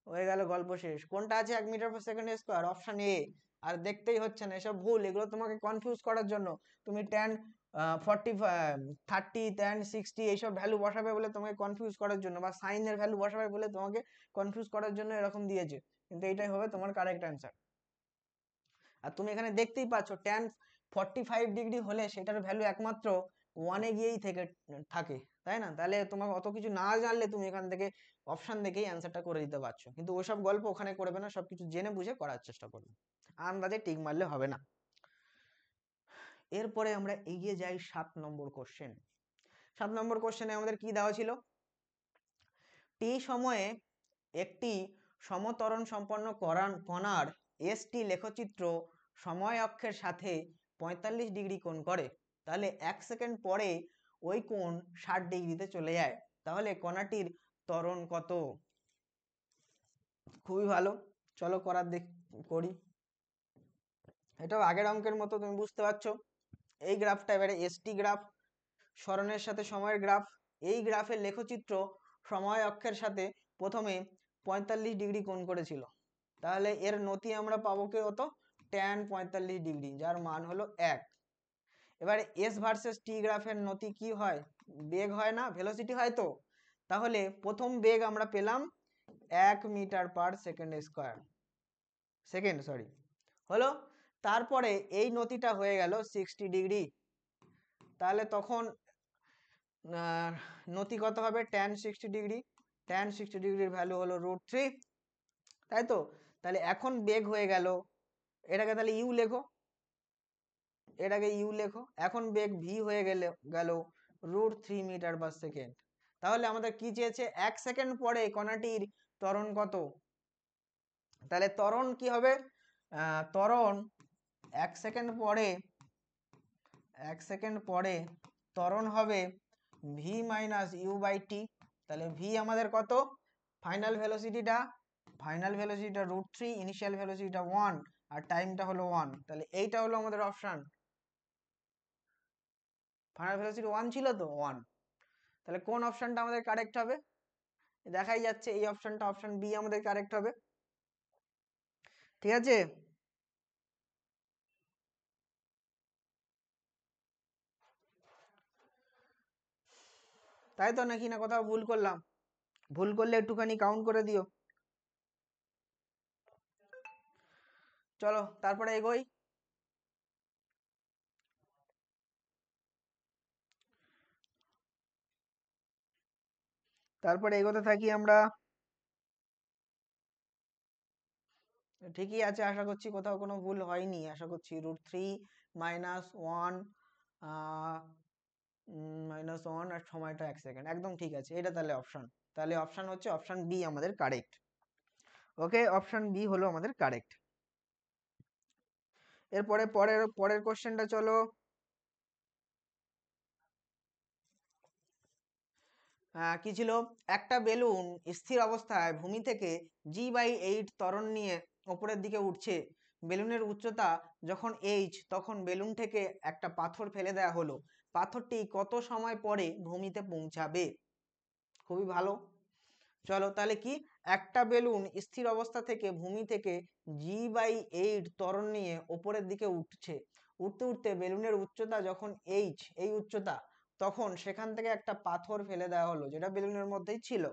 হয়ে গেল, গল্প শেষ। কোনটা আছে 1 মিটার/সেকেন্ড স্কয়ার, অপশন এ। আর দেখতেই হচ্ছে না, এসব ভুল, এগুলো তোমাকে কনফিউজ করার জন্য। তুমি ট্যান 45 30 ট্যান 60 এইসব ভ্যালু বসাবে বলে তোমাকে কনফিউজ করার জন্য, বা সাইনের ভ্যালু বসাবে বলে তোমাকে কনফিউজ করার জন্য এরকম দিয়েছে। কিন্তু এইটাই হবে তোমার কারেক্ট অ্যান্সার। আর তুমি এখানে দেখতেই পাচ্ছ tan 45 ডিগ্রি হলে সেটার ভ্যালু একমাত্র 1-এ গিয়েই থাকে, তাই না? তাহলে তোমাকে অত কিছু না জানলে তুমি এখান থেকে অপশন দেখেই অ্যান্সারটা করে দিতে পারছো, কিন্তু ওসব গল্প ওখানে করবে না, সবকিছু জেনে বুঝে করার চেষ্টা করবে, আন্দাজে টিক মারলে হবে না। এরপরে আমরা এগিয়ে যাই 7 নম্বর কোশ্চেন। 7 নম্বর কোশ্চেনে আমাদের কি দেওয়া ছিল? টি সময়ে একটি সমত্বরণ সম্পন্ন কণার এসটি লেখচিত্র সময় অক্ষের সাথে 45 ডিগ্রি কোণ করে, তাহলে 1 সেকেন্ড পরে ওই কোণ 60 ডিগ্রিতে চলে যায়, তাহলে কণাটির ত্বরণ কত? খুবই ভালো, চলো করি। এটাও আগের অঙ্কের মতো, তুমি বুঝতে পারছো। এই গ্রাফটা এবারে এসটি গ্রাফ, সরণের সাথে সময়ের গ্রাফ। এই গ্রাফের লেখচিত্র সময় অক্ষের সাথে প্রথমে 45 ডিগ্রি কোণ করেছিল, তাহলে এর নতি আমরা পাবো কি কত? tan 45 ডিগ্রি, যার মান হলো 1। এবারে এস ভার্সেস টি গ্রাফের নতি কি হয়? বেগ হয় না, ভেলোসিটি হয়। তো তাহলে প্রথম বেগ আমরা পেলাম 1 মিটার পার সেকেন্ড স্কয়ার, হলো। তারপরে এই নতিটা হয়ে গেল 60 ডিগ্রি, তাহলে তখন নতি কত হবে? tan 60 ডিগ্রি, tan 60 ডিগ্রির ভ্যালু হলো √3, তাই তো? তাহলে এখন বেগ হয়ে গেল, এটাকে তাহলে ইউ লেখো, এখন বেগ ভি হয়ে গেল √3 মিটার পার সেকেন্ড। তাহলে আমাদের কি চেয়েছে? 1 সেকেন্ড পরে কণাটির ত্বরণ কত? তাহলে ত্বরণ কি হবে? ত্বরণ 1 সেকেন্ড পরে ত্বরণ হবে ভি মাইনাস ইউ বাই টি। তাহলে ভি আমাদের কত? ফাইনাল ভেলোসিটিটা √3, ইনিশিয়াল ভেলোসিটিটা 1, আর টাইমটা হলো 1। তাহলে এইটা হলো আমাদের অপশন। ফাইনাল ভেলোসিটি 1 ছিল তো, 1। তাহলে কোন অপশনটা আমাদের কারেক্ট হবে? দেখাই যাচ্ছে এই অপশনটা, অপশন বি আমাদের কারেক্ট হবে। ঠিক আছে, তাই তো? নাকি না কোথাও ভুল করলাম? ভুল করলে একটুখানি কাউন্ট করে দিও। চলো তারপরে এগোই। তারপরে এগোতে থাকি আমরা। ঠিকই আছে, আশা করছি কোথাও কোনো ভুল হয়নি, আশা করছি। √3 মাইনাস 1 আর সময়টা 1 সেকেন্ড, একদম ঠিক আছে। এটা তাহলে অপশন, তাহলে অপশন হচ্ছে অপশন বি আমাদের কারেক্ট। ওকে, অপশন বি হলো আমাদের কারেক্ট। এরপরে পরের কোশ্চেনটা চলো। কি ছিল? একটা বেলুন স্থির অবস্থায় ভূমি থেকে g/8 ত্বরণ নিয়ে উপরের দিকে উঠছে। বেলুনের উচ্চতা যখন h, তখন বেলুন থেকে একটা পাথর ফেলে দেওয়া হলো। পাথরটি কত সময় পরে ভূমিতে পৌঁছাবে? খুবই ভালো। চলো তাহলে কি, একটা বেলুন স্থির অবস্থা থেকে ভূমি থেকে g/8 ত্বরণ নিয়ে উপরের দিকে উঠছে। উঠতে উঠতে বেলুনের উচ্চতা যখন h, এই উচ্চতা, তখন সেখান থেকে একটা পাথর ফেলে দেওয়া হলো, যেটা বেলুনের মধ্যেই ছিল।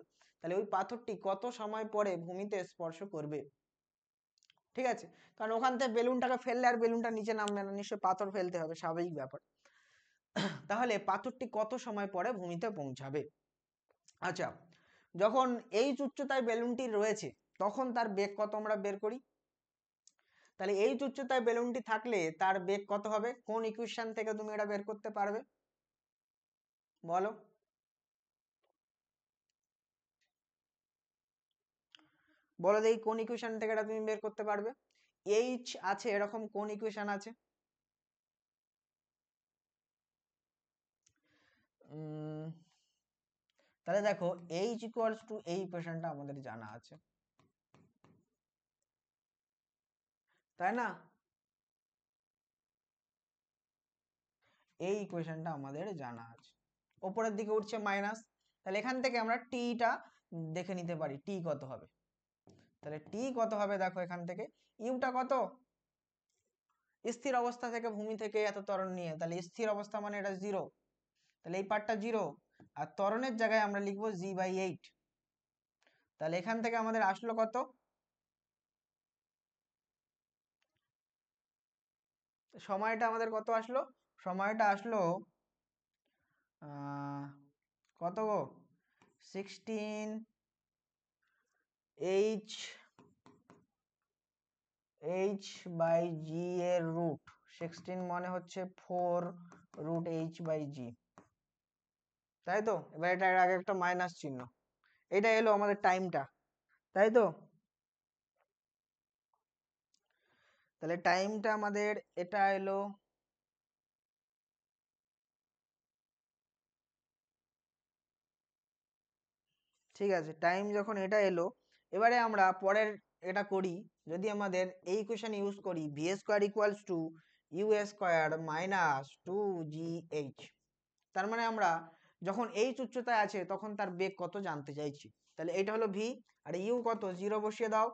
তাহলে ওই পাথরটি কত সময় পরে ভূমিতে স্পর্শ করবে? ঠিক আছে, কারণ ওখান থেকে বেলুনটাকে ফেললে আর বেলুনটা নিচে নামবে না, নিশ্চয়ই পাথর ফেলতে হবে, স্বাভাবিক ব্যাপার। তাহলে পাথরটি কত সময় পরে ভূমিতে পৌঁছাবে? আচ্ছা, যখন এই উচ্চতায় বেলুনটি রয়েছে তখন তার বেগ কত আমরা বের করি। তাহলে এই উচ্চতায় বেলুনটি থাকলে তার বেগ কত হবে? কোন ইকুয়েশন থেকে তুমি এটা বের করতে পারবে বলো? বলো দেখি কোন ইকুয়েশন থেকে এটা তুমি বের করতে পারবে? এইচ আছে, এরকম কোন ইকুয়েশন আছে? তাহলে দেখো, এইচ ইকুয়ালস টু, এই ইকুয়েশনটা আমাদের জানা আছে, তাই না? এই ইকুয়েশনটা আমাদের জানা আছে। উপরের দিকে উঠছে মাইনাস, তাহলে এখান থেকে আমরা টিটা দেখে নিতে পারি, টি কত হবে। তাহলে টি কত হবে দেখো, এখান থেকে ইউটা কত? স্থির অবস্থা থেকে ভূমি থেকে এত ত্বরণ নিয়ে, তাহলে স্থির অবস্থা মানে এটা 0, তাহলে এই পার্টটা 0, আর ত্বরণের জায়গায় আমরা লিখবো g/8। তাহলে এখান থেকে আমাদের আসলো কত? সময়টা আমাদের কত আসলো? সময়টা আসলো কত গো? 16 h/g এর রুট 16 মানে হচ্ছে 4 √h/g, তাই তো? এবার এটা এর আগে একটা মাইনাস চিহ্ন, এটা এলো আমাদের টাইমটা, তাই তো? তাহলে টাইমটা আমাদের এটা এলো, ঠিক আছে, টাইম যখন এটা এলো, এবারে আমরা পরের এটা করি, যদি আমাদের এই ইকুয়েশন ইউজ করি V square equals to U square minus 2gh, তার মানে আমরা যখন এইচ উচ্চতায় আছে তখন তার বেগ কত জানতে চাইছি। তাহলে এটা হলো ভি, আর ইউ কত? 0 বসিয়ে দাও।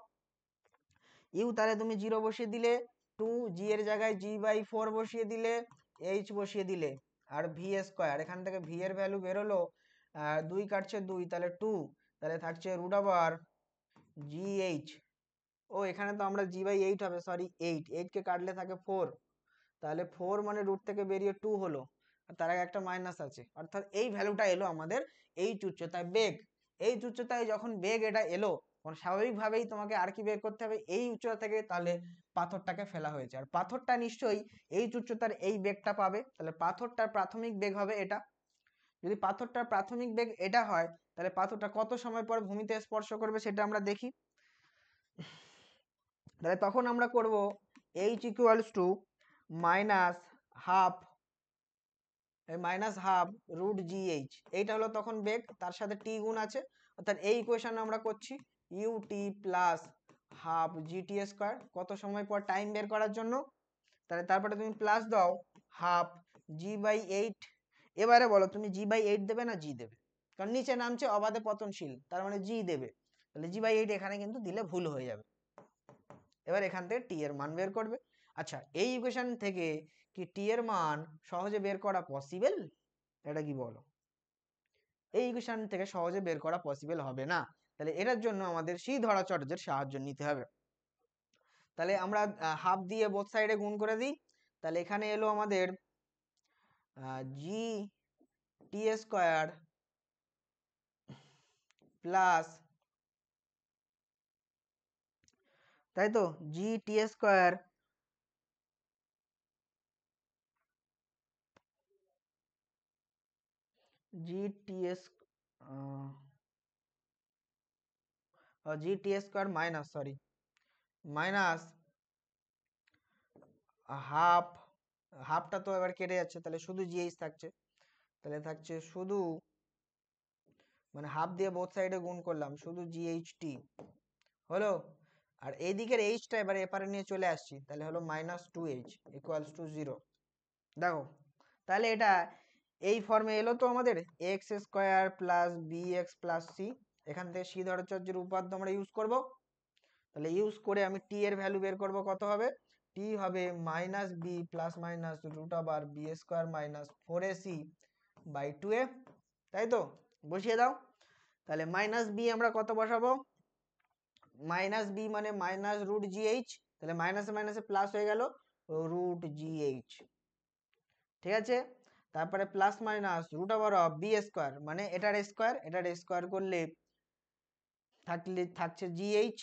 ইউ তাহলে তুমি 0 বসিয়ে দিলে, 2g এর জায়গায় g/4 বসিয়ে দিলে, h বসিয়ে দিলে, আর ভি স্কোয়ার, এখান থেকে ভি এর ভ্যালু বেরোলো 2 কাটছে 2, তাহলে 2, তাহলে থাকছে √gh। ও এখানে তো আমরা g/8 হবে, সরি 8 কে কাটলে থাকে 4, তাহলে 4 মানে রুট থেকে বেরিয়ে 2 হলো, আর তার আগে একটা মাইনাস আছে, অর্থাৎ এই ভ্যালুটা এলো আমাদের এই উচ্চতায় বেগ। এই উচ্চতায় যখন বেগ এটা এলো, তখন স্বাভাবিকভাবেই তোমাকে আর কি বের করতে হবে এই উচ্চতা থেকে, তাহলে পাথরটাকে ফেলা হয়েছে, আর পাথরটা নিশ্চয়ই এই উচ্চতার এই বেগটা পাবে, তাহলে পাথরটার প্রাথমিক বেগ হবে এটা। যদি পাথরটার প্রাথমিক বেগ এটা হয়, তাহলে পাথরটা কত সময় পর ভূমিতে স্পর্শ করবে সেটা আমরা দেখি। তাহলে তখন আমরা করব h equals to minus half √gh, এইটা হলো তখন বেগ, তার সাথে টি গুণ আছে, অর্থাৎ এই ইকুয়েশন আমরা করছি ut plus half gt square, কত সময় পর টাইম বের করার জন্য। তাহলে তারপরে তুমি প্লাস দাও হাফ g/8। এবারে বলো তুমি g/8 দেবে না জি দেবে, কারণ নিচে নামছে অবাধে পতনশীল, তার মানে জি দেবে, তাহলে g/8 এখানে কিন্তু দিলে ভুল হয়ে যাবে। এবার এখান থেকে টি এর মান বের করবে। আচ্ছা, এই ইকুয়েশন থেকে কি টি এর মান সহজে বের করা পসিবল? এটা কি বলো? এই ইকুয়েশন থেকে সহজে বের করা পসিবল হবে না, তাহলে এটার জন্য আমাদের সেই ধরাচর্যের সাহায্য নিতে হবে। তাহলে আমরা হাফ দিয়ে বোথ সাইডে গুণ করে দিই, তাহলে এখানে এলো আমাদের জি টি স্কোয়ার প্লাস, তাই তো, G T square G T square minus, sorry, minus half, হাফটা তো এবার কেটে যাচ্ছে, তাহলে শুধু জিএইচ থাকছে, তাহলে থাকছে শুধু, মানে হাফ দিয়ে বোথ সাইডে গুণ করলাম, শুধু জিএইচটি হলো, আর এই দিকের এইচটা এবার এপারে নিয়ে চলে আসছি, তাহলে হলো -2h ইকুয়ালস টু 0। দেখো তাহলে এটা এই ফর্মে এলো তো আমাদের x square plus b x plus c, এখান থেকে সি ধরাচর্যের উপপাদ্য আমরা ইউজ করব। তাহলে ইউজ করে আমি টি এর ভ্যালু বের করব, কত হবে? টি হবে -b plus minus √b² minus 4ac/2a, তাই তো? বসিয়ে দাও। তাহলে -b আমরা কত বসাবো? -b মানে -√gh, তাহলে মাইনাসে মাইনাসে প্লাস হয়ে গেল √gh, ঠিক আছে? তারপরে প্লাস মাইনাস √b² মানে এটার স্কোয়ার করলে থাকছে gh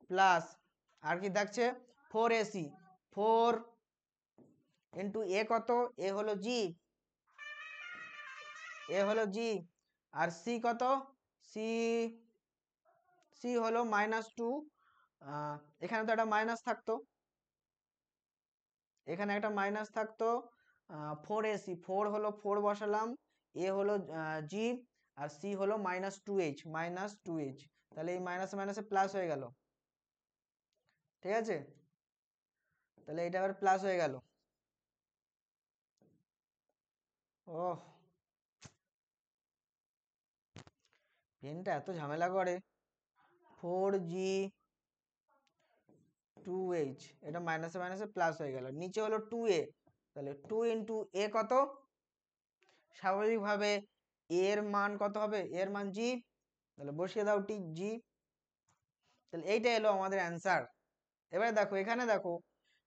প্লাস, আর কি থাকছে 4ac, 4 ইন্টু এ কত? এ হলো জি, আর সি কত? সি সি হলো -2, এখানে তো একটা মাইনাস থাকতো, এখানে একটা মাইনাস থাকতো, 4ac, 4 হলো 4 বসালাম, এ হলো জি, আর সি হলো -2h, তাহলে এই মাইনাসে মাইনাসে প্লাস হয়ে গেল, ঠিক আছে? তাহলে এটা আবার প্লাস হয়ে গেল। ওহ, পেনটা এত ঝামেলা করে। 4g2h, এটা মাইনাসে মাইনাসে প্লাস হয়ে গেল, নিচে হলো 2a, তাহলে 2 ইন্টু এ কত? স্বাভাবিকভাবে এর মান কত হবে? এর মান জি, তাহলে বসিয়ে দাও টি জি, তাহলে এইটা এলো আমাদের অ্যান্সার। এবারে দেখো, এখানে দেখো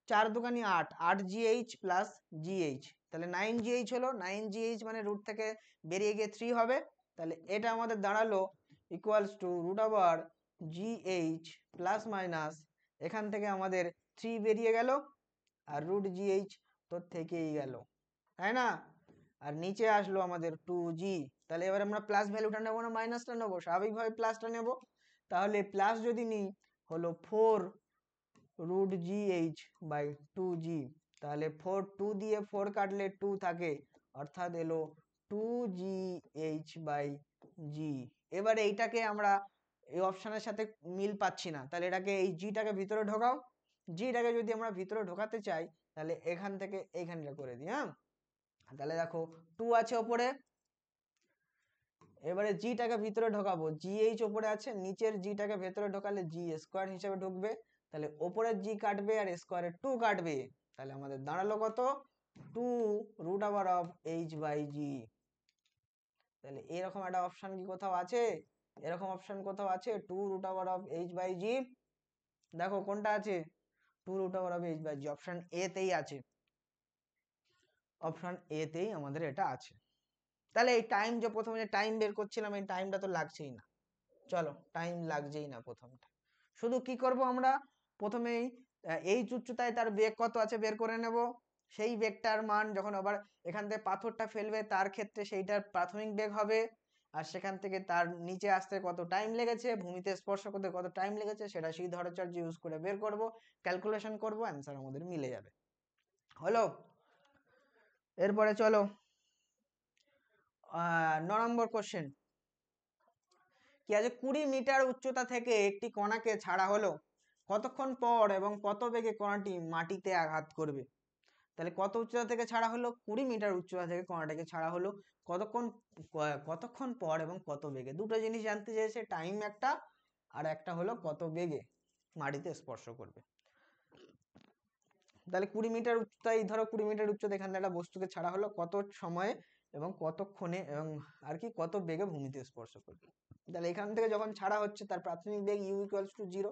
4 দুগুণে 8, 8gh প্লাস gh, তাহলে 9gh হলো। 9gh মানে রুট থেকে বেরিয়ে গিয়ে 3 হবে, তাহলে এটা আমাদের দাঁড়ালো equals to root over gh plus minus, এখান থেকে আমাদের 3 বেরিয়ে গেল আর রুট gh তো থেকেই গেল, তাই না? আর নিচে আসলো আমাদের 2g, তাহলে এবার আমরা প্লাস ভ্যালুটা নেবো না মাইনাসটা নেবো? স্বাভাবিকভাবে প্লাসটা নেব। তাহলে প্লাস যদি নিই হলো 4 রুট gh বাই 2g, তাহলে 4 2 দিয়ে 4 কাটলে 2 থাকে, অর্থাৎ এলো 2gh বাই g। এবারে এইটাকে আমরা এই অপশনের সাথে মিল পাচ্ছি না, তাহলে এটাকে এই জিটাকে ভিতরে ঢোকাও। জিটাকে যদি আমরা ভিতরে ঢোকাতে চাই তাহলে এখান থেকে এইখানটা করে দিই। হ্যাঁ, তাহলে দেখো 2 আছে ওপরে, এবারে জিটাকে ভিতরে ঢোকাবো, জিএইচ ওপরে আছে, নিচের জিটাকে ভেতরে ঢোকালে জি স্কোয়ার হিসেবে ঢুকবে, তাহলে ওপরের জি কাটবে আর স্কোয়ারে 2 কাটবে, তাহলে আমাদের দাঁড়ালো কত? 2 root over of H by G. তাহলে এরকম একটা অপশন কি কোথাও আছে? এরকম অপশন কোথাও আছে 2 root over of H by G? দেখো কোনটা আছে? 2 root over of H by G option A তেই আছে, অপশন এ তেই আমাদের এটা আছে। তাহলে এই টাইম যে প্রথমে যে টাইম বের করছিলাম, এই টাইমটা তো লাগছেই না। চলো, টাইম লাগছেই না প্রথমটা। শুধু কি করব আমরা? প্রথমেই এই উচ্চতায় তার বেগ কত আছে বের করে নেব, সেই বেগটার মান যখন আবার এখান থেকে পাথরটা ফেলবে তার ক্ষেত্রে সেইটার প্রাথমিক বেগ হবে, আর সেখান থেকে তার নিচে আসতে কত টাইম লেগেছে, ভূমিতে স্পর্শ করতে কত টাইম লেগেছে, সেটা সেই ধরাচার্য ইউজ করে বের করব, ক্যালকুলেশন করব, অ্যান্সার আমাদের মিলে যাবে। হলো? এরপরে চলো 9 নম্বর কোশ্চেন কি আছে? 20 মিটার উচ্চতা থেকে একটি কণাকে ছাড়া হলো, কতক্ষণ পর এবং কত বেগে কণাটি মাটিতে আঘাত করবে? তাহলে কত উচ্চতা থেকে ছাড়া হলো? 20 মিটার উচ্চতা থেকে কণাটাকে ছাড়া হলো, কতক্ষণ পর এবং কত বেগে। দুটো জিনিস জানতে চেয়েছে, টাইম একটা, আর একটা হলো কত বেগে মাটিতে স্পর্শ করবে। তাহলে 20 মিটার উচ্চতায়, ধরো 20 মিটার উচ্চতা এখান থেকে একটা বস্তুকে ছাড়া হলো, কত সময়ে এবং কতক্ষণে এবং আর কি কত বেগে ভূমিতে স্পর্শ করবে। তাহলে এখান থেকে যখন ছাড়া হচ্ছে তার প্রাথমিক বেগ ইউ ইকুয়ালস টু 0।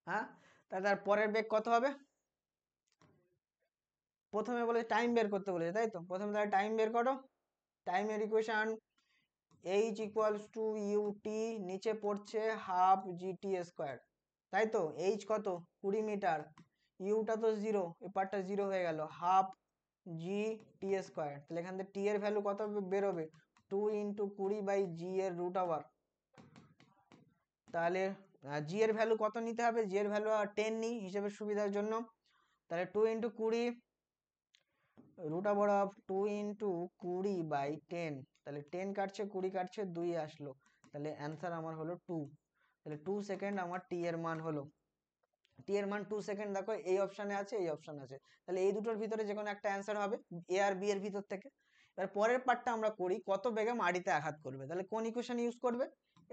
হ্যাঁ, তাহলে তার পরের বেগ কত হবে? প্রথমে বলে টাইম বের করতে বলেছে, তাই তো? প্রথমে তাহলে টাইম বের করো। টাইমের equation H equals to UT, নিচে পড়ছে হাফ জিটি স্কোয়ার, তাই তো? এইচ কত? 20 মিটার, ইউটা তো 0, এই পার্টটা 0 হয়ে গেল, হাফ জি টি স্কোয়ার, তাহলে এখান থেকে টি এর ভ্যালু কত বেরোবে? 2 ইন্টু 20 বাই জি এর রুট ওভার। তাহলে জি এর ভ্যালু কত নিতে হবে? জি এর ভ্যালু 10 নিই হিসেবে সুবিধার জন্য, তাহলে 2 into 20 root over of 2 into 20 by 10, তাহলে 10 কাটছে 20 কাটছে 2 আসলো, তাহলে অ্যান্সার আমার হলো 2। তাহলে 2 সেকেন্ড আমার টি এর মান হলো। টি এর মান 2 সেকেন্ড, দেখো এই অপশানে আছে এই অপশানে আছে, তাহলে এই দুটোর ভিতরে যে কোনো একটা অ্যান্সার হবে, এ আর বি এর ভিতর থেকে। এবার পরের পার্টটা আমরা করি, কত বেগে মাটিতে আঘাত করবে। তাহলে কোন ইকুয়েশন ইউজ করবে?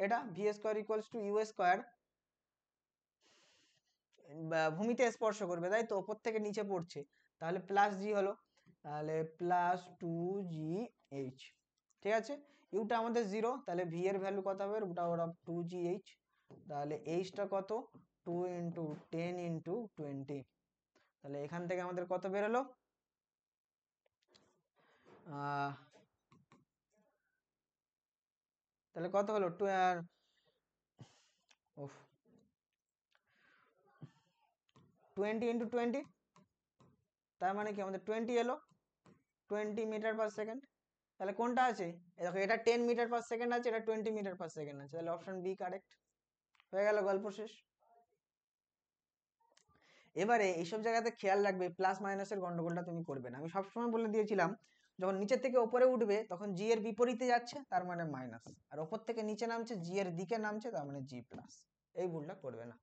এটা V square equals to U square, ভূমিতে স্পর্শ করবে, তাই তো? ওপর থেকে নিচে পড়ছে, তাহলে প্লাস জি হলো, তাহলে প্লাস 2gh। ঠিক আছে, ইউটা আমাদের 0, তাহলে ভি এর ভ্যালু কত হবে? রুট ওভার অফ 2gh, তাহলে এইচটা কত? 2 ইন্টু 10 ইন্টু 20, তাহলে এখান থেকে আমাদের কত বেরোলো? তাহলে কত হলো? 20 ইন্টু 20, তার মানে কি আমাদের 20 এলো, 20 মিটার পার সেকেন্ড। তাহলে কোনটা আছে? দেখো এটা 10 মিটার পার সেকেন্ড আছে, এটা 20 মিটার পার সেকেন্ড আছে, তাহলে অপশন বি কারেক্ট। হয়ে গেল, গল্প শেষ। এবারে এইসব জায়গাতে খেয়াল রাখবে, প্লাস মাইনাসের গন্ডগোলটা তুমি করবে না। আমি সবসময় বলে দিয়েছিলাম যখন নিচের থেকে ওপরে উঠবে তখন জি এর বিপরীতে যাচ্ছে, তার মানে মাইনাস, আর ওপর থেকে নিচে নামছে জি এর দিকে নামছে, তার মানে জি প্লাস। এই ভুলটা করবে না।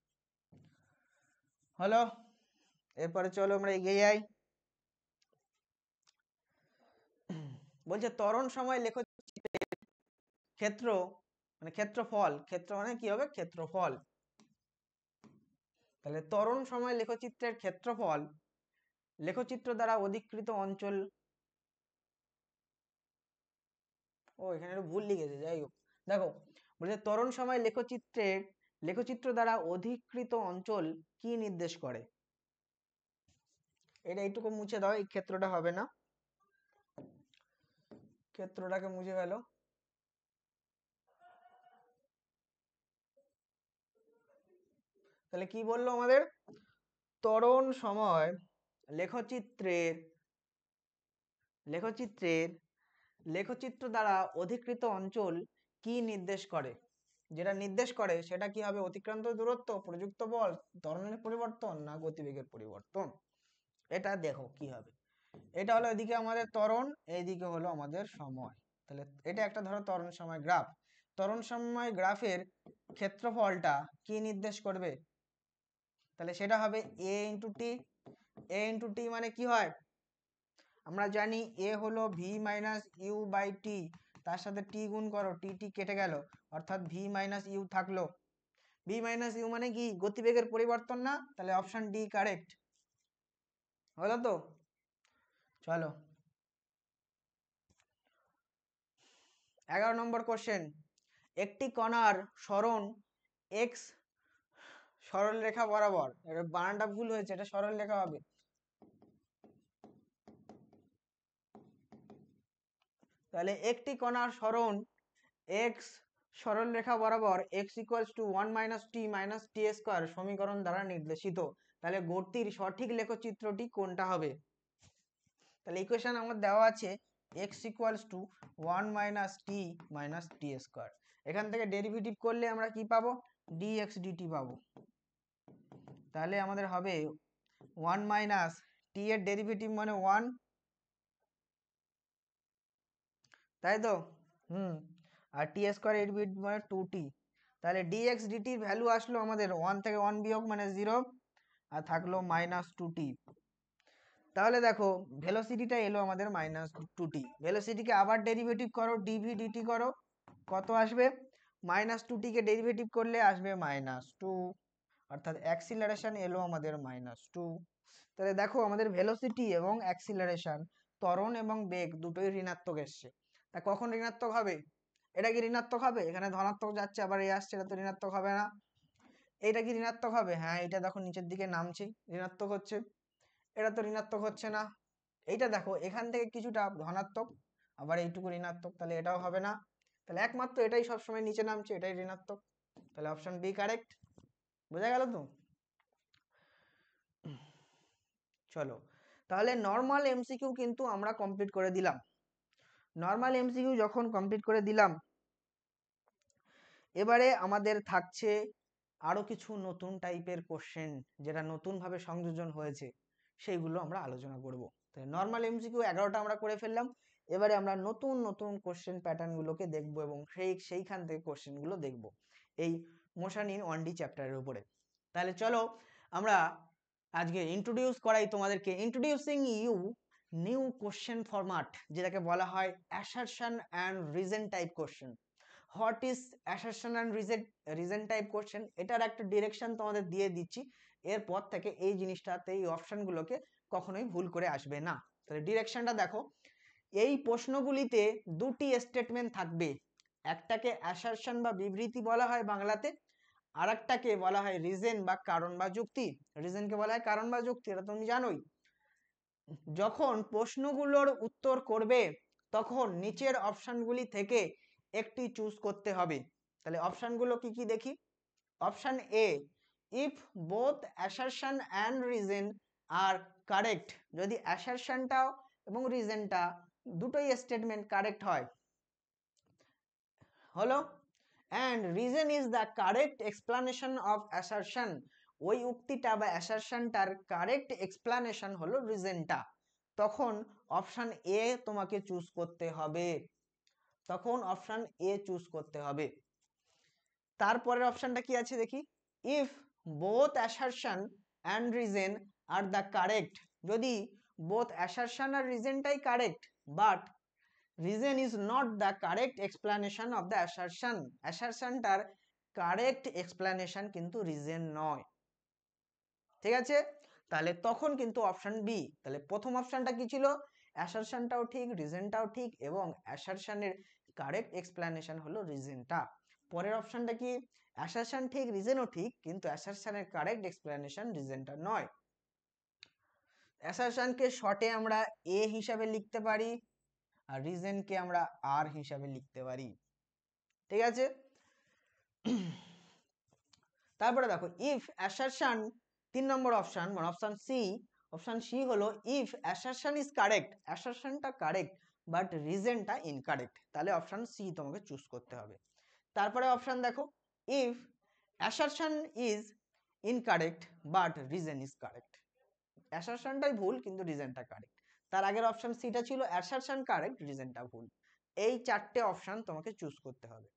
হলো? এরপরে চলো আমরা এগিয়ে যাই। বলছে ত্বরণ সময় লেখচিত্রের ক্ষেত্র মানে ক্ষেত্রফল, ক্ষেত্র মানে কি হবে? ক্ষেত্রফল। তাহলে ত্বরণ সময় লেখচিত্রের ক্ষেত্রফল লেখচিত্র দ্বারা অধিকৃত অঞ্চল, ও এখানে একটু ভুল লিখেছে, যাই হোক। দেখো বলছে ত্বরণ সময় লেখচিত্র দ্বারা অধিকৃত অঞ্চল কি নির্দেশ করে? এটা এইটুকু মুছে দাও, এই ক্ষেত্রটা হবে না, ক্ষেত্রটাকে মুছে ফেলো। তাহলে কি বললো আমাদের, ত্বরণ সময় লেখচিত্রের লেখচিত্রের লেখচিত্র দ্বারা অধিকৃত অঞ্চল কি নির্দেশ করে? যেটা নির্দেশ করে সেটা কি হবে, অতিক্রান্ত দূরত্ব, প্রযুক্ত বল, ত্বরণের পরিবর্তন না গতিবেগের পরিবর্তন? এটা দেখো কি হবে, এটা হলো এদিকে আমাদের ত্বরণ, এইদিকে হলো আমাদের সময়। তাহলে এটা একটা ধরো ত্বরণ সময় গ্রাফ, ত্বরণ সময় গ্রাফের ক্ষেত্রফলটা কি নির্দেশ করবে? তাহলে সেটা হবে a into T. a into T মানে কি হয়, আমরা জানি a হলো v minus U by T, তার সাথে টি গুণ করো, টি টি কেটে গেল, অর্থাৎ v মাইনাস ইউ থাকলো। v মাইনাস ইউ মানে কি, গতিবেগের পরিবর্তন না? তাহলে অপশন ডি কারেক্ট হলো তো। চলো 11 নম্বর কোশ্চেন, একটি কণার সরণ এক্স সরল রেখা বরাবর, এটা বানানটা ভুল হয়েছে, এটা সরল রেখা হবে। তাহলে একটি কণার সরণ এক্স সরল রেখা বরাবর x equals to 1 minus T minus T square সমীকরণ দ্বারা নির্দেশিত। তাহলে গতির সঠিক লেখচিত্রটি কোনটা হবে? তাহলে ইকুয়েশন আমার দেওয়া আছে x equals to 1 minus T minus T square, এখান থেকে ডেরিভেটিভ করলে আমরা কি পাবো, ডিএক্স ডিটি পাবো। তাহলে আমাদের হবে 1 মাইনাস টি এর ডেরিভেটিভ মানে 1, তাই তো? আর টি স্কোয়ার এর ডেরিভেটিভ মানে 2t। তাহলে ডিএক্স ডিটির ভ্যালু আসলো আমাদের 1 থেকে 1 বিয়োগ মানে 0, আর থাকলো মাইনাস 2t। তাহলে দেখো ভেলোসিটিটা এলো আমাদের মাইনাস 2t, ভেলোসিটিকে আবার ডেরিভেটিভ করো, ডিভি ডিটি করো, কত আসবে, মাইনাস 2t কে ডেরিভেটিভ করলে আসবে মাইনাস 2, অর্থাৎ অ্যাক্সিলারেশন এলো আমাদের মাইনাস 2। তাহলে দেখো আমাদের ভেলোসিটি এবং অ্যাক্সিলারেশন, ত্বরণ এবং বেগ দুটোই ঋণাত্মক এসছে। তা কখন ঋণাত্মক হবে, এটা কি ঋণাত্মক হবে, এখানে ধনাত্মক যাচ্ছে আবার এই আসছে, এটা তো ঋণাত্মক হবে না। এটা কি ঋণাত্মক হবে, হ্যাঁ এটা দেখো নিচের দিকে নামছে, ঋণাত্মক হচ্ছে। এটা তো ঋণাত্মক হচ্ছে না। এইটা দেখো এখান থেকে কিছুটা ধনাত্মক, আবার এইটুকু ঋণাত্মক, তাহলে এটাও হবে না। তাহলে একমাত্র এটাই সবসময় নিচে নামছে, এটাই ঋণাত্মক। তাহলে অপশন বি কারেক্ট। বোঝা গেল তো? চলো তাহলে নর্মাল এমসিকিউ কিন্তু আমরা কমপ্লিট করে দিলাম। নর্মাল এমসিকিউ যখন কমপ্লিট করে দিলাম, এবারে আমাদের থাকছে আরো কিছু নতুন টাইপের কোশ্চেন, যেটা নতুন ভাবে সংযোজন হয়েছে, সেইগুলো আমরা আলোচনা করব। তাই নর্মাল এমসিকিউ 11টা আমরা করে ফেললাম, এবারে আমরা নতুন নতুন কোশ্চেন প্যাটার্ন গুলোকে দেখবো এবং সেইখান থেকে কোশ্চেন গুলো দেখবো এই মোশন ইন 1D চ্যাপ্টারের উপরে। তাহলে চলো আমরা আজকে ইন্ট্রোডিউস করাই তোমাদেরকে, introducing you new question format, যেটাকে বলা হয় assertion and reason type question. What is assertion and reason type question, এটার একটা ডিরেকশন তোমাদের দিয়ে দিচ্ছি, এরপর থেকে এই জিনিসটাতে এই অপশনগুলোকে কখনোই ভুল করে আসবে না। তাহলে ডিরেকশনটা দেখো, এই প্রশ্নগুলিতে দুটি স্টেটমেন্ট থাকবে, একটাকে অ্যাসারশন বা বিবৃতি বলা হয় বাংলাতে, আর একটাকে বলা হয় রিজন বা কারণ বা যুক্তি। রিজনকে বলা হয় কারণ বা যুক্তি, এটা তুমি জানোই। যখন প্রশ্নগুলোর উত্তর করবে তখন নিচের অপশনগুলি থেকে একটি চুজ করতে হবে। তাহলে অপশনগুলো কি কি দেখি। Option A, if both assertion and reason are correct, যদি অ্যাসারশনটা এবং রিজনটা দুটোই স্টেটমেন্ট কারেক্ট হয়, হলো, and reason is the correct explanation of assertion, ওই উক্তিটা বা অ্যাসারশনটার কারেক্ট এক্সপ্লানেশন হলো রিজনটা, তখন অপশন এ তোমাকে চুজ করতে হবে, তখন অপশন এ চুজ করতে হবে। তারপরের অপশনটা কি আছে দেখি, if both assertion and reason are the correct, যদি বোথ অ্যাসারশন আর রিজনটাই correct but reason is not the correct explanation of the assertion, অ্যাসারশনটার কারেক্ট এক্সপ্লানেশন কিন্তু রিজন নয়, ঠিক আছে? তাহলে তখন কিন্তু অপশন বি, তাহলে প্রথম অপশনটা কি ছিল, অ্যাসারশনটাও ঠিক রিজনটাও ঠিক এবং অ্যাসারশনের কারেক্ট এক্সপ্লানেশন হলো রিজনটা। পরের অপশনটা কি, অ্যাসারশন ঠিক রিজনও ঠিক কিন্তু অ্যাসারশনের কারেক্ট এক্সপ্লানেশন রিজনটা নয়। অ্যাসারশনকে শর্টে আমরা এ হিসাবে লিখতে পারি আর রিজনকে আমরা আর হিসাবে লিখতে পারি, ঠিক আছে। তারপরে দেখো ইফ অ্যাসারশন 3 নম্বর অপশন মানে অপশন সি হলো ইফ অ্যাসারশন ইজ কারেক্ট, অ্যাসারশনটা কারেক্ট বাট রিজনটা ইনকারেক্ট, তাহলে অপশন সি তোমাকে চুজ করতে হবে। তারপরে অপশন দেখো if assertion is incorrect but reason is correct, অ্যাসারশনটাই ভুল কিন্তু রিজনটা কারেক্ট। তার আগের অপশন সিটা ছিল অ্যাসারশন কারেক্ট রিজনটা ভুল। এই চারটে অপশন তোমাকে চুজ করতে হবে।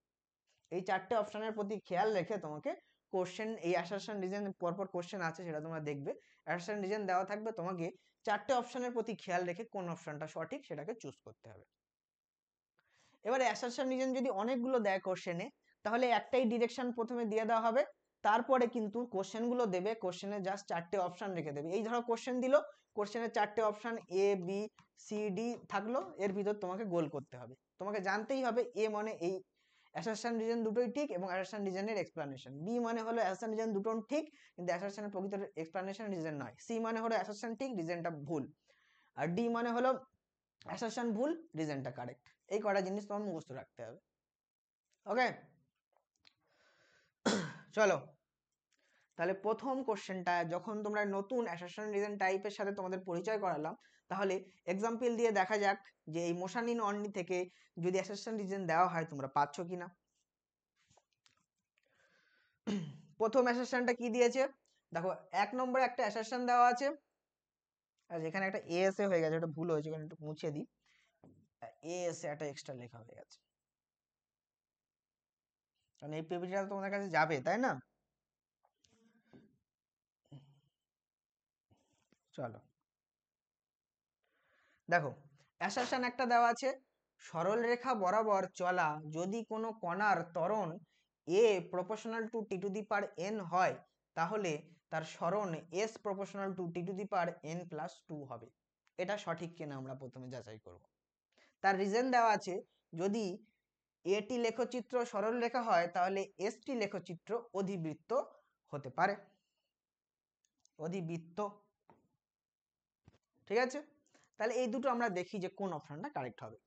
এই চারটে অপশনের প্রতি খেয়াল রেখে তোমাকে কোশ্চেন, এই অ্যাসারশন রিজন পরপর কোশ্চেন আছে সেটা তোমরা দেখবে, অ্যাসারশন রিজন দেওয়া থাকবে, তোমাকে চারটে অপশনের প্রতি খেয়াল রেখে কোন অপশনটা সঠিক সেটাকে চুজ করতে হবে। এবারে অ্যাসারশন রিজন যদি অনেকগুলো দেয় কোশ্চেনে, তাহলে একটাই ডিরেকশন প্রথমে দিয়ে দেওয়া হবে, তারপরে কিন্তু কোশ্চেনগুলো দেবে, কোশ্চেনে জাস্ট চারটে অপশন রেখে দেবে। এই ধরো কোশ্চেন দিল, কোশ্চেনের চারটে option A B C D থাকলো, এর ভিতর তোমাকে গোল করতে হবে। তোমাকে জানতেই হবে এ মানে এই অ্যাসারশন রিজন দুটোই ঠিক এবং অ্যাসারশন রিজনের এক্সপ্লানেশন, বি মানে হলো অ্যাসারশন রিজন দুটো ঠিক কিন্তু অ্যাসারশনের প্রকৃত এক্সপ্লানেশন রিজন নয়, সি মানে হলো অ্যাসারশন ঠিক রিজনটা ভুল, আর ডি মানে হলো অ্যাসারশন ভুল রিজনটা কারেক্ট। এই কটা জিনিস তোমার মুখস্থ রাখতে হবে, ওকে। চলো তাহলে প্রথম কোশ্চেনটা, যখন তোমরা নতুন অ্যাসারশন রিজন টাইপের সাথে তোমাদের পরিচয় করালাম, তাহলে এক্সাম্পল দিয়ে দেখা যাক যে এই মোশন ইন অনলি থেকে যদি অ্যাসারশন রিজন দেওয়া হয় তোমরা পাচ্ছ কিনা। প্রথম অ্যাসারশনটা কি দিয়েছে দেখো, 1 নম্বরে একটা অ্যাসারশন দেওয়া আছে, আর এখানে একটা এএসএ হয়ে গেছে, এটা ভুল হয়েছে, এখানে একটু মুছে দিই, এএসএ একটা এক্সট্রা লেখা হয়ে গেছে, কারণ এই পেপারটা তোমাদের কাছে যাবে তাই না। চলো দেখো অ্যাসারশন একটা দেওয়া আছে, সরল রেখা বরাবর চলা যদি কোনো কণার ত্বরণ a proportional to T to the power n হয়, তাহলে তার সরণ s proportional two T to the power n plus 2 হবে। এটা সঠিক কিনা আমরা প্রথমে যাচাই করব। তার রিজন দেওয়া আছে, যদি এটি লেখচিত্র সরল রেখা হয় তাহলে এসটি লেখচিত্র অধিবৃত্ত হতে পারে, অধিবৃত্ত, ঠিক আছে। তাহলে এই দুটো আমরা দেখি যে কোন অপশনটা কারেক্ট হবে।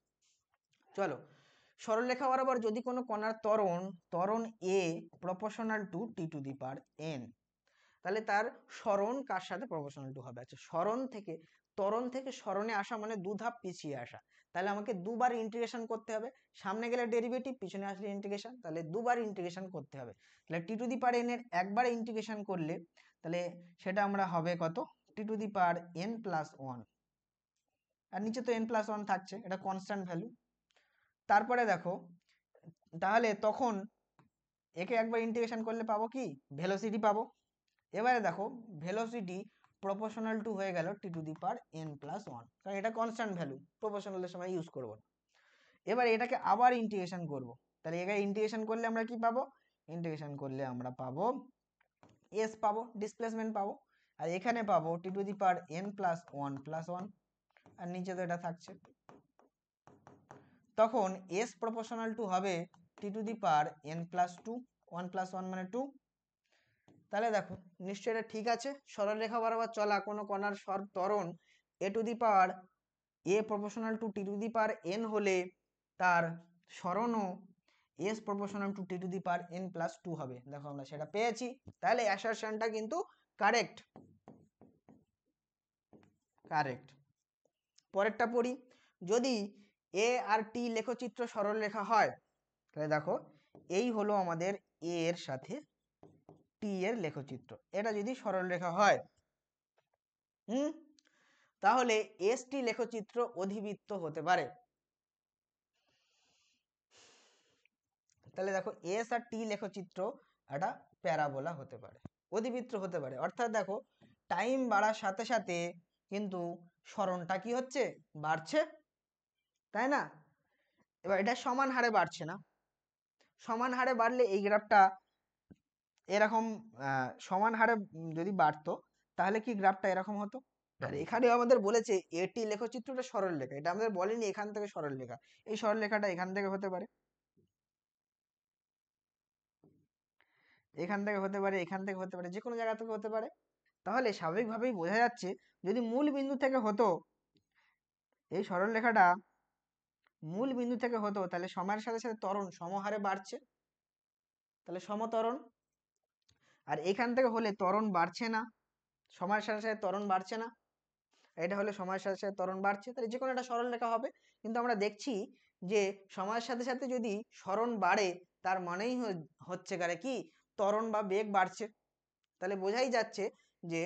চলো, সরলরেখা বরাবর যদি কোনো কণার ত্বরণ a proportional to T to the power n, তাহলে তার সরণ কার সাথে প্রপোর্শনাল টু হবে। আচ্ছা, ত্বরণ থেকে সরণে আসা মানে দু ধাপ পিছিয়ে আসা, তাহলে আমাকে দুবার ইন্টিগ্রেশন করতে হবে, সামনে গেলে ডেরিভেটিভ, পিছনে আসলে ইন্টিগ্রেশন, তাহলে দুবার ইন্টিগ্রেশন করতে হবে। তাহলে টি টু দি পাওয়ার n এর একবার ইন্টিগ্রেশন করলে তাহলে সেটা আমরা হবে কত, T to the power n plus 1, আর নিচে তো n প্লাস 1 থাকছে, এটা কনস্ট্যান্ট ভ্যালু। তারপরে দেখো তাহলে তখন একে একবার ইন্টিগ্রেশন করলে পাবো কি, ভেলোসিটি পাবো। এবারে দেখো ভেলোসিটি প্রপোর্শনাল টু হয়ে গেল T to the power n plus 1, কারণ এটা কনস্ট্যান্ট ভ্যালু, প্রপোর্শনালের সময় ইউজ করব না। এবার এটাকে আবার ইন্টিগ্রেশন করব, তাহলে একে ইন্টিগ্রেশন করলে আমরা কি পাবো, ইন্টিগ্রেশন করলে আমরা পাবো s পাবো, ডিসপ্লেসমেন্ট পাবো, আর এখানে পাবো T to the power n plus 1 plus 1, আর নিচে তো এটা থাকছে। তখন s প্রপোর্শনাল টু হবে T to the power n plus 2, 1 plus 1 মানে 2। তাহলে দেখো নিশ্চয়ই এটা ঠিক আছে, সরলরেখা বরাবর চলা কোনো কণার ত্বরণ a two the power a proportional to T to the power n হলে তার সরণও s proportional two T to the power n plus 2 হবে। দেখো আমরা সেটা পেয়েছি, তাহলে অ্যাসারশনটা কিন্তু কারেক্ট। পরেরটা পড়ি, যদি a আর t লেখচিত্র সরলরেখা হয়, তাহলে দেখো এই হলো আমাদের a এর সাথে t এর লেখচিত্র, এটা যদি সরলরেখা হয় তাহলে এসটি লেখচিত্র অধিবৃত্ত হতে পারে। তাহলে দেখো এস আর টি লেখচিত্র একটা প্যারাবোলা হতে পারে, অধিবৃত্ত হতে পারে। অর্থাৎ দেখো টাইম বাড়ার সাথে সাথে কিন্তু সরণটা কি হচ্ছে, বাড়ছে, তাই না। এবার এটা সমান হারে বাড়ছে না, সমান হারে বাড়লে এই গ্রাফটা এরকম সমান হারে যদি বাড়তো তাহলে কি গ্রাফটা এরকম হতো। আর এখানে আমাদের বলেছে এটি লেখচিত্রটা সরল রেখা, এটা আমাদের বলেনি এখান থেকে সরল রেখা, এই সরল রেখাটা এখান থেকে হতে পারে, এখান থেকে হতে পারে, এখান থেকে হতে পারে, যে কোনো জায়গা থেকে হতে পারে। তাহলে স্বাভাবিকভাবেই বোঝা যাচ্ছে যদি মূল বিন্দু থেকে হতো, এই সরলরেখাটা মূল বিন্দু থেকে হতো, তাহলে সময়ের সাথে সাথে ত্বরণ সমহারে বাড়ছে, তাহলে সমত্বরণ। আর এখান থেকে হলে ত্বরণ বাড়ছে না, সময়ের সাথে সাথে ত্বরণ বাড়ছে না, এটা হলে সময়ের সাথে সাথে ত্বরণ বাড়ছে, তাহলে যে কোনো একটা সরলরেখা হবে। কিন্তু আমরা দেখছি যে সময়ের সাথে সাথে যদি সরণ বাড়ে তার মানেই হচ্ছে কারে কি ত্বরণ বা বেগ বাড়ছে। তাহলে বোঝাই যাচ্ছে যে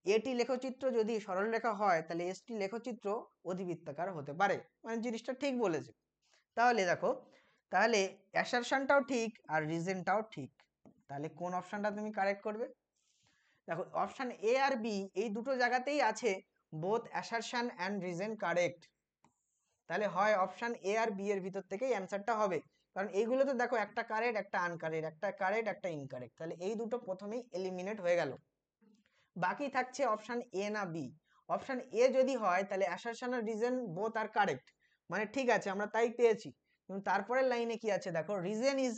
এটি লেখচিত্র যদি সরলরেখা হয় তাহলে এসটি লেখচিত্র অধিবৃত্তাকার হতে পারে, মানে জিনিসটা ঠিক বলেছে। তাহলে দেখো, তাহলে অ্যাসারশনটাও ঠিক আর রিজনটাও ঠিক, তাহলে কোন অপশনটা তুমি কারেক্ট করবে? দেখো অপশন এ আর বি এই দুটো জায়গাতেই আছে both assertion and reason correct, তাহলে হয় অপশন এ আর বি এর ভিতর থেকেই অ্যান্সারটা হবে। কারণ এইগুলোতে দেখো একটা কারেক্ট একটা আনকারেক্ট, একটা কারেক্ট একটা ইনকারেক্ট, তাহলে এই দুটো প্রথমেই এলিমিনেট হয়ে গেল। বাকি থাকছে অপশন এ না বি। অপশন এ যদি হয় তাহলে অ্যাসারশন আর রিজন বোথ আর কারেক্ট, মানে ঠিক আছে আমরা তাই পেয়েছি। কিন্তু তারপরের লাইনে কি আছে দেখো, reason is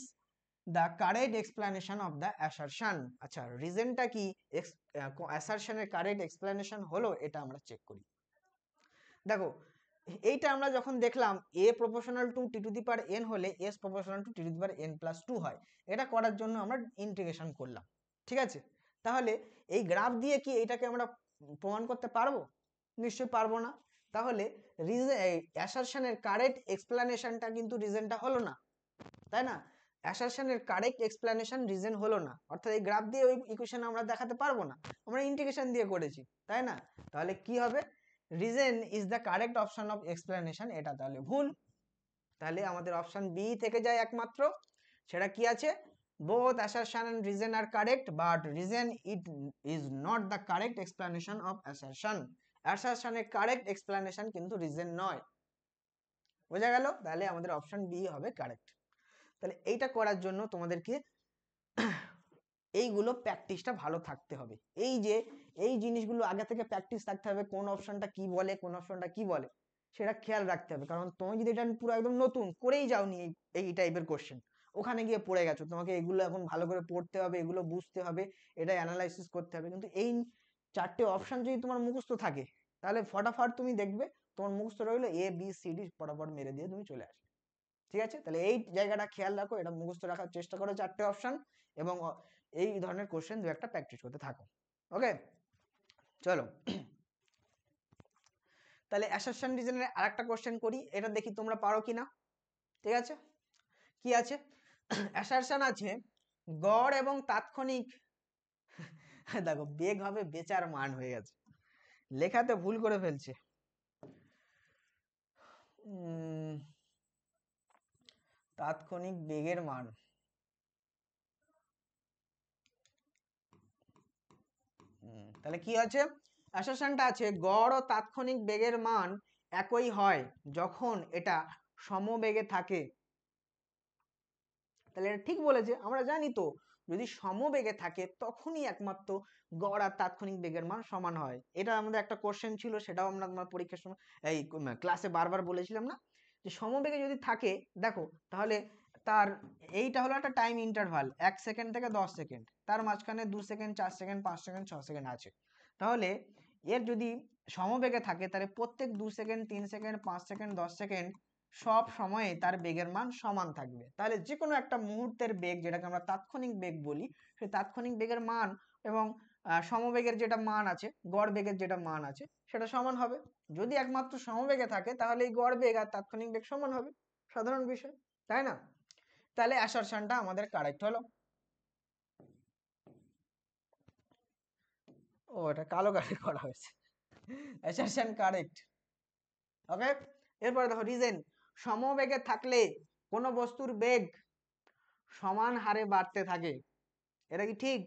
the correct explanation of the assertion. আচ্ছা রিজনটা কি অ্যাসারশনের কারেক্ট এক্সপ্লানেশন হলো, এটা আমরা চেক করি। দেখো এইটা আমরা যখন দেখলাম a proportional to T to the power n হলে s proportional two T to the power n plus 2 হয়, এটা করার জন্য আমরা ইন্টিগ্রেশন করলাম, ঠিক আছে। তাহলে এই গ্রাফ দিয়ে কি এটাকে আমরা প্রমাণ করতে পারবো? নিশ্চয়ই পারবো না। তাহলে অ্যাসারশনের কারেক্ট এক্সপ্লানেশনটা কিন্তু রিজনটা হলো না, তাই না? অ্যাসারশনের কারেক্ট এক্সপ্লানেশন রিজন হলো না, অর্থাৎ এই গ্রাফ দিয়ে ওই ইকুয়েশন আমরা দেখাতে পারবো না, আমরা ইন্টিগ্রেশন দিয়ে করেছি, তাই না? তাহলে কি হবে, reason is the correct option of explanation, এটা তাহলে ভুল। তাহলে আমাদের অপশন বি থেকে যায় একমাত্র, সেটা কি আছে, both assertion and reason are correct but reason it is not the correct explanation of assertion. assertion এর কারেক্ট এক্সপ্লানেশন কিন্তু রিজন নয়, বোঝা গেল? তাহলে আমাদের অপশন বি হবে কারেক্ট। তাহলে এইটা করার জন্য তোমাদেরকে এইগুলো প্র্যাকটিসটা ভালো থাকতে হবে, এই যে এই জিনিসগুলো আগে থেকে প্র্যাকটিস থাকতে হবে, কোন অপশনটা কি বলে কোন অপশনটা কি বলে সেটা খেয়াল রাখতে হবে। কারণ তুমি যদি এটা পুরো একদম নতুন করেই যাওনি এই টাইপের কোশ্চেন, ওখানে গিয়ে পড়ে গেছো, তোমাকে এগুলো এখন ভালো করে পড়তে হবে, এগুলো বুঝতে হবে, এটা অ্যানালাইসিস করতে হবে। কিন্তু এই চারটে অপশন যদি তোমার মুখস্থ থাকে তাহলে ফটাফট তুমি দেখবে তোমার মুখস্থ রইলো এ বি সি ডি, ফটাফট মেরে দিয়ে তুমি চলে আসবে, ঠিক আছে। তাহলে এই জায়গাটা খেয়াল রাখো, এটা মুখস্থ রাখার চেষ্টা করো চারটে অপশন, এবং এই ধরনের কোশ্চেন দু একটা প্র্যাকটিস করতে থাকো। ওকে চলো, তাহলে অ্যাসারশন রিজনের আরেকটা কোশ্চেন করি, এটা দেখি তোমরা পারো কিনা, ঠিক আছে। কি আছে, অ্যাসারশন আছে গড় এবং তাৎক্ষণিক দেখো বেগ হবে বেচার মান হয়ে গেছে, লেখাতে ভুল করে ফেলছে। তাৎক্ষণিক বেগের মান, তাহলে কি আছে, অ্যাসারশনটা আছে গড় ও তাৎক্ষণিক বেগের মান একই হয় যখন এটা সমবেগে থাকে। তাহলে এটা ঠিক বলেছে, আমরা জানি তো যদি সমবেগে থাকে তখনই একমাত্র গড় আর তাৎক্ষণিক বেগের মান সমান হয়। এটা আমাদের একটা কোশ্চেন ছিল, সেটাও আমরা তোমার পরীক্ষার সময় এই ক্লাসে বারবার বলেছিলাম না, যে সমবেগে যদি থাকে দেখো তাহলে তার এইটা হলো একটা টাইম ইন্টারভাল 1 সেকেন্ড থেকে 10 সেকেন্ড, তার মাঝখানে 2 সেকেন্ড 4 সেকেন্ড 5 সেকেন্ড 6 সেকেন্ড আছে। তাহলে এর যদি সমবেগে থাকে তাহলে প্রত্যেক 2 সেকেন্ড 3 সেকেন্ড 5 সেকেন্ড 10 সেকেন্ড সব সময়ে তার বেগের মান সমান থাকবে। তাহলে যে কোনো একটা মুহূর্তের বেগ যেটাকে আমরা তাৎক্ষণিক বেগ বলি, সেই তাৎক্ষণিক বেগের মান এবং সমবেগের যেটা মান আছে, গড় বেগের যেটা মান আছে সেটা সমান হবে। যদি একমাত্র সমবেগে থাকে তাহলে এই গড় বেগ আর তাৎক্ষণিক বেগ সমান হবে, সাধারণ বিষয়, তাই না? তাহলে অ্যাসারশনটা আমাদের কারেক্ট হলো। ও এটা কালো কালি করা হয়েছে, অ্যাসারশন কারেক্ট। ওকে, এরপরে দেখো রিজন, সমবেগে থাকলে কোন বস্তুর বেগ সমান হারে বাড়তে থাকে, এটা কি ঠিক?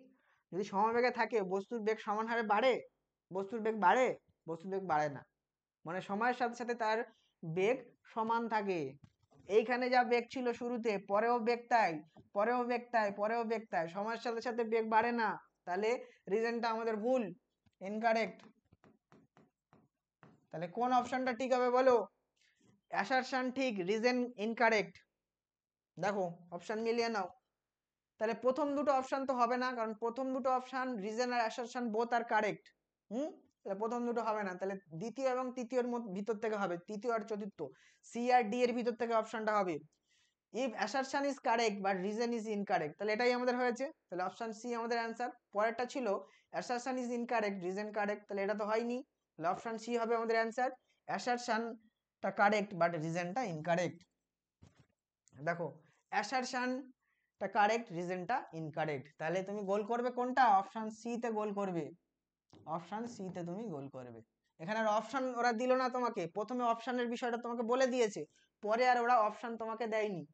যদি সমবেগে থাকে বস্তুর বেগ সমান হারে বাড়ে, বস্তুর বেগ বাড়ে, বস্তুর বেগ বাড়ে না, মানে সময়ের সাথে সাথে তার বেগ সমান থাকে। এইখানে যা বেগ ছিল শুরুতে পরেও বেগ তাই, পরেও বেগ তাই, পরেও বেগ তাই, সময়ের সাথে সাথে বেগ বাড়ে না, তাহলে রিজনটা আমাদের ভুল, ইনকারেক্ট। তাহলে কোন অপশনটা ঠিক হবে বলো, অ্যাসারশন ঠিক রিজন ইনকারেক্ট। দেখো অপশন মিলিয়ে নাও, তাহলে প্রথম দুটো অপশন তো হবে না, কারণ প্রথম দুটো অপশন রিজন আর অ্যাসারশন বোথ আর কারেক্ট। তাহলে প্রথম দুটো হবে না, তাহলে দ্বিতীয় এবং তৃতীয়র ভিতর থেকে হবে, তৃতীয় আর চতুর্থ সি আর ডি এর ভিতর থেকে অপশনটা হবে। If assertion is correct but reason is incorrect, তাহলে এটাই আমাদের হয়েছে, তাহলে অপশন সি আমাদের অ্যান্সার। পরেরটা ছিল assertion is incorrect reason correct, তাহলে এটা তো হয়নি, তাহলে অপশন সি হবে আমাদের অ্যান্সার। অ্যাসারশনটা কারেক্ট বাট রিজনটা ইনকারেক্ট। দেখো অ্যাসারশনটা কারেক্ট রিজনটা ইনকারেক্ট, তাহলে তুমি গোল করবে কোনটা? অপশন সি তে গোল করবে, অপশন সি তে তুমি গোল করবে। এখানে আর অপশন ওরা দিল না তোমাকে, প্রথমে অপশনের বিষয়টা তোমাকে বলে দিয়েছে, পরে আর ওরা অপশন তোমাকে দেয়নি।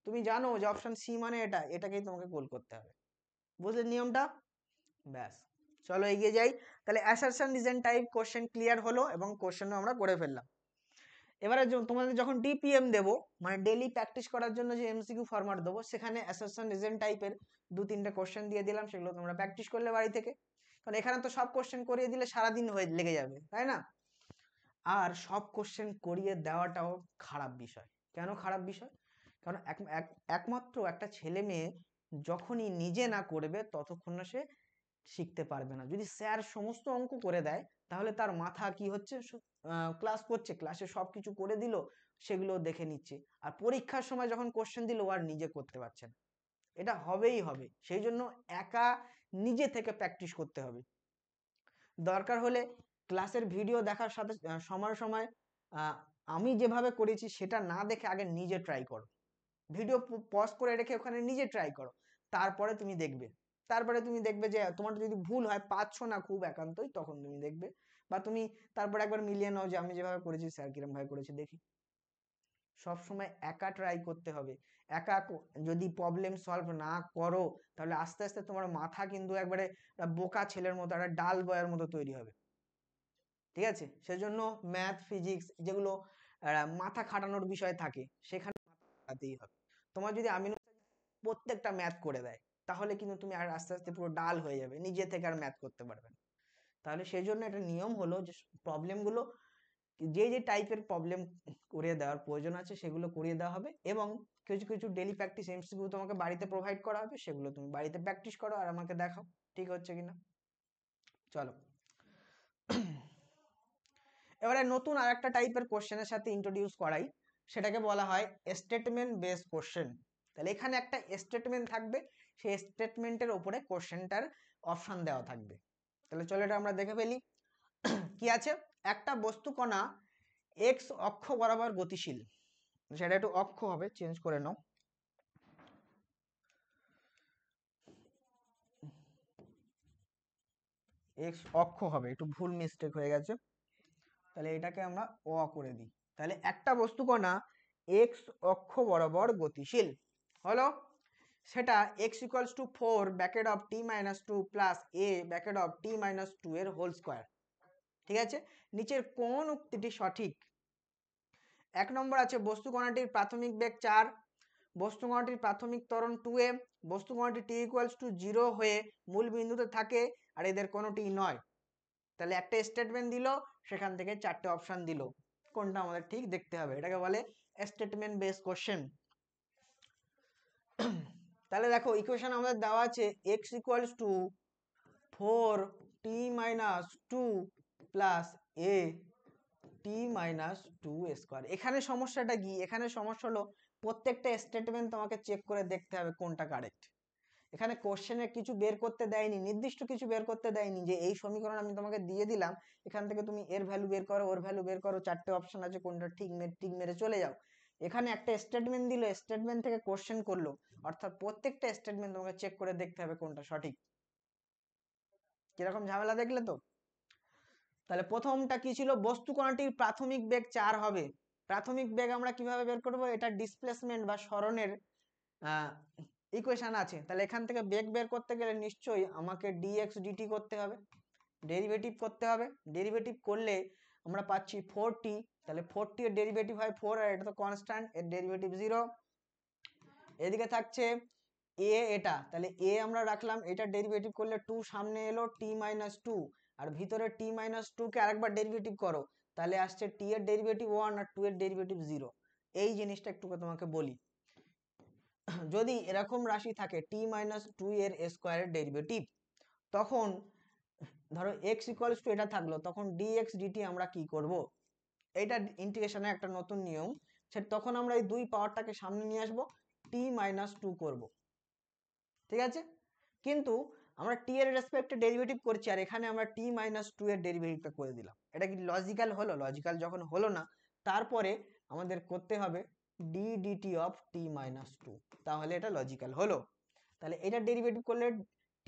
তুমি জানো যে অপশন সি মানে এটা, এটাকেই তোমাকে গোল করতে হবে। বুঝলে নিয়মটা? ব্যাস, চলো এগিয়ে যাই। তাহলে assertion reason type question clear হলো এবং কোশ্চেনও আমরা করে ফেললাম। এবারে তোমাদের যখন ডিপিএম দেবো, মানে ডেইলি প্র্যাকটিস করার জন্য যে এমসিকিউ ফরম্যাট দেবো, সেখানে অ্যাসারশন রিজন টাইপের 2-3টে কোশ্চেন দিয়ে দিলাম, সেগুলো তোমরা প্র্যাকটিস করলে বাড়ি থেকে। কারণ এখানে তো সব কোশ্চেন করিয়ে দিলে সারাদিন লেগে যাবে, তাই না? আর সব কোশ্চেন করিয়ে দেওয়াটাও খারাপ বিষয়। কেন খারাপ বিষয়? কারণ একমাত্র একটা ছেলে মেয়ে যখনই নিজে না করবে ততক্ষণ না সে শিখতে পারবে না। যদি স্যার সমস্ত অঙ্ক করে দেয়, তাহলে তার মাথা কি হচ্ছে, ক্লাস করছে, ক্লাসে সবকিছু করে দিল, সেগুলো দেখে নিচ্ছে, আর পরীক্ষার সময় যখন কোশ্চেন দিল আর নিজে করতে পারছে না। এটা হবেই হবে, সেই জন্য একা নিজে থেকে প্র্যাকটিস করতে হবে। দরকার হলে ক্লাসের ভিডিও দেখার সাথে সময় সময় আমি যেভাবে করেছি সেটা না দেখে আগে নিজে ট্রাই করো, ভিডিও পজ করে রেখে ওখানে নিজে ট্রাই করো, তারপরে তুমি দেখবে, যে তোমার যদি ভুল হয়, পাচ্ছ না খুব একান্তই, তখন তুমি দেখবে, বা তুমি তারপর একবার মিলিয়ে নাও যে আমি যেভাবে করেছি স্যার কিরম ভাবে করেছে দেখি। সব সময় একা ট্রাই করতে হবে। একা যদি প্রবলেম সলভ না করো, তাহলে আস্তে আস্তে তোমার মাথা কিন্তু একবারে বোকা ছেলের মতো, একটা ডাল বয়ের মতো তৈরি হবে। ঠিক আছে? সেজন্য ম্যাথ ফিজিক্স যেগুলো মাথা খাটানোর বিষয় থাকে, সেখানে খাটাতেই হবে। তোমার যদি আমি প্রত্যেকটা ম্যাথ করে দেয়, তাহলে কিন্তু তুমি আর আস্তে আস্তে পুরো ডাল হয়ে যাবে, নিজে থেকে আর ম্যাথ করতে পারবে না। তাহলে সেই জন্য একটা নিয়ম হলো যে প্রবলেমগুলো যে যে টাইপের প্রবলেম করিয়ে দেওয়ার প্রয়োজন আছে সেগুলো করিয়ে দেওয়া হবে, এবং কিছু কিছু ডেইলি প্র্যাকটিস এমসিকিউ তোমাকে বাড়িতে প্রোভাইড করা হবে, সেগুলো তুমি বাড়িতে প্র্যাকটিস করো আর আমাকে দেখাও ঠিক হচ্ছে কিনা। চলো এবারে নতুন আরেকটা টাইপের কোশ্চেনের সাথে ইন্ট্রোডিউস করাই, সেটাকে বলা হয় স্টেটমেন্ট বেসড কোশ্চেন। তাহলে এখানে একটা স্টেটমেন্ট থাকবে, সেই স্টেটমেন্টের উপরে কোশ্চেনটার অপশন দেওয়া থাকবে। তাহলে চলো এটা আমরা দেখে ফেলি। কি আছে? একটা বস্তু কণা এক্স অক্ষ বরাবর গতিশীল, সেটা একটু অক্ষ হবে, চেঞ্জ করে নাও। এক্স অক্ষ হবে, একটু ভুল মিস্টেক হয়ে গেছে, তাহলে এটাকে আমরা অ করে দিই। তাহলে একটা বস্তু কণা এক্স অক্ষ বরাবর গতিশীল হলো, সেটা x equals to 4 bracket of t minus 2 plus a bracket of t minus 2 এর হোল স্কোয়ার। ঠিক আছে? নিচের কোন উক্তিটি সঠিক? 1 নম্বর আছে বস্তু কণাটির প্রাথমিক বেগ 4, বস্তু কণাটির প্রাথমিক ত্বরণ 2a, বস্তু কণাটি t ইকুয়ালস টু 0 হয়ে মূল বিন্দুতে থাকে আর এদের কোনোটি নয়। তাহলে একটা স্টেটমেন্ট দিল, সেখান থেকে 4টে অপশন দিল, কোনটা আমাদের ঠিক দেখতে হবে, এটাকে বলে স্টেটমেন্ট বেস কোশ্চেন। তাহলে দেখো ইকুয়েশন আমাদের দেওয়া আছে x equals to 4t minus 2 plus a t minus 2 square. এখানে সমস্যাটা কি? এখানে সমস্যা হলো প্রত্যেকটা স্টেটমেন্ট তোমাকে চেক করে দেখতে হবে কোনটা কারেক্ট। এখানে কোশ্চেনে কিছু বের করতে দেয়নি, নির্দিষ্ট কিছু বের করতে দেয়নি যে এই সমীকরণ আমি তোমাকে দিয়ে দিলাম, এখান থেকে তুমি এর ভ্যালু বের করো, ওর ভ্যালু বের করো, 4টে অপশন আছে, কোনটা ঠিক মেরে চলে যাও। এখানে একটা স্টেটমেন্ট দিল, স্টেটমেন্ট থেকে কোশ্চেন করলো, অর্থাৎ প্রত্যেকটা স্টেটমেন্ট তোমাকে চেক করে দেখতে হবে কোনটা সঠিক। কিরকম ঝামেলা দেখলে তো? তাহলে প্রথমটা কি ছিল? বস্তু কণাটির প্রাথমিক বেগ 4 হবে। প্রাথমিক বেগ আমরা কিভাবে বের করব? এটা ডিসপ্লেসমেন্ট বা সরণের ইকুয়েশন আছে। তাহলে এখান থেকে বেগ বের করতে গেলে নিশ্চয়ই আমাকে dx dt করতে হবে, ডেরিভেটিভ করতে হবে। ডেরিভেটিভ করলে আমরা পাচ্ছি 4t, তাহলে 4t এর ডেরিভেটিভ হয় 4, আর এটা তো কনস্ট্যান্ট, এর ডেরিভেটিভ 0। এদিকে থাকছে a, এটা তাহলে a আমরা রাখলাম, এটা ডেরিভেটিভ করলে 2 সামনে এলো, t মাইনাস 2, আর ভিতরে t মাইনাস 2 কে আরেকবার ডেরিভেটিভ করো, তাহলে আসছে t এর ডেরিভেটিভ 1 আর 2 এর ডেরিভেটিভ 0। এই জিনিসটা একটু তোমাকে বলি, যদি এরকম রাশি থাকে t-2 এর স্কয়ারের ডেরিভেটিভ, তখন ধরো x ইকুয়ালস টু এটা থাকলো, তখন dx dt আমরা কি করব, এটা ইন্টিগ্রেশনের একটা নতুন নিয়ম, তখন আমরা এই দুই পাওয়ারটাকে সামনে নিয়ে আসবো, t-2 করব, ঠিক আছে। কিন্তু আমরা t এর রেসপেক্টে ডেরিভেটিভ করছি, আর এখানে আমরা t-2 এর ডেরিভেটিভটা করে দিলাম। এটা কি লজিক্যাল হলো? লজিক্যাল যখন হলো না, তারপরে আমাদের করতে হবে d dt অফ t-2, তাহলে এটা লজিক্যাল হলো। তাহলে এটার ডেরিভেটিভ করলে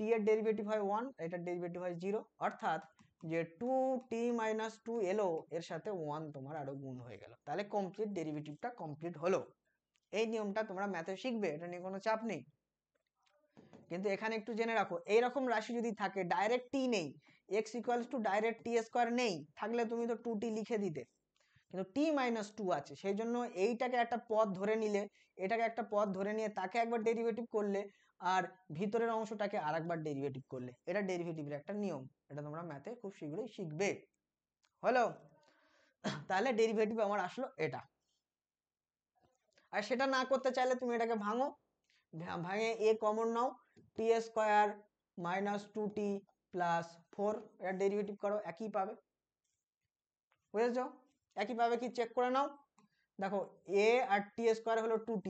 t এর ডেরিভেটিভ হয় 1, এটার ডেরিভেটিভ হয় 0, অর্থাৎ যে 2t-2 এলো, এর সাথে 1 তোমার আরো গুণ হয়ে গেল, তাহলে কমপ্লিট ডেরিভেটিভটা কমপ্লিট হলো। এই নিয়মটা তোমরা ম্যাথে শিখবে, এটা নিয়ে কোনো চাপ নেই। কিন্তু এখানে একটু জেনে রাখো, এইরকম রাশি যদি থাকে, ডাইরেক্ট টি নেই, x equals to direct T square নেই, থাকলে তুমি তো 2t লিখে দিতে, কিন্তু t-2 আছে, সেই জন্য এইটাকে একটা পদ ধরে নিলে, এটাকে একটা পদ ধরে নিয়ে তাকে একবার ডেরিভেটিভ করলে, আর ভিতরের অংশটাকে আরেকবার ডেরিভেটিভ করলে, এটা ডেরিভেটিভের একটা নিয়ম, এটা তোমরা ম্যাথে খুব শীঘ্রই শিখবে। হলো? তাহলে ডেরিভেটিভ আমার আসলো এটা। আর সেটা না করতে চাইলে তুমি এটাকে ভাঙো, ভাঙে a common now, t square minus 2t plus 4, এর ডেরিভেটিভ করো, একই পাবে। বুঝেছো? একই পাবে কি চেক করে নাও। দেখো a আর t স্কয়ার হলো 2t,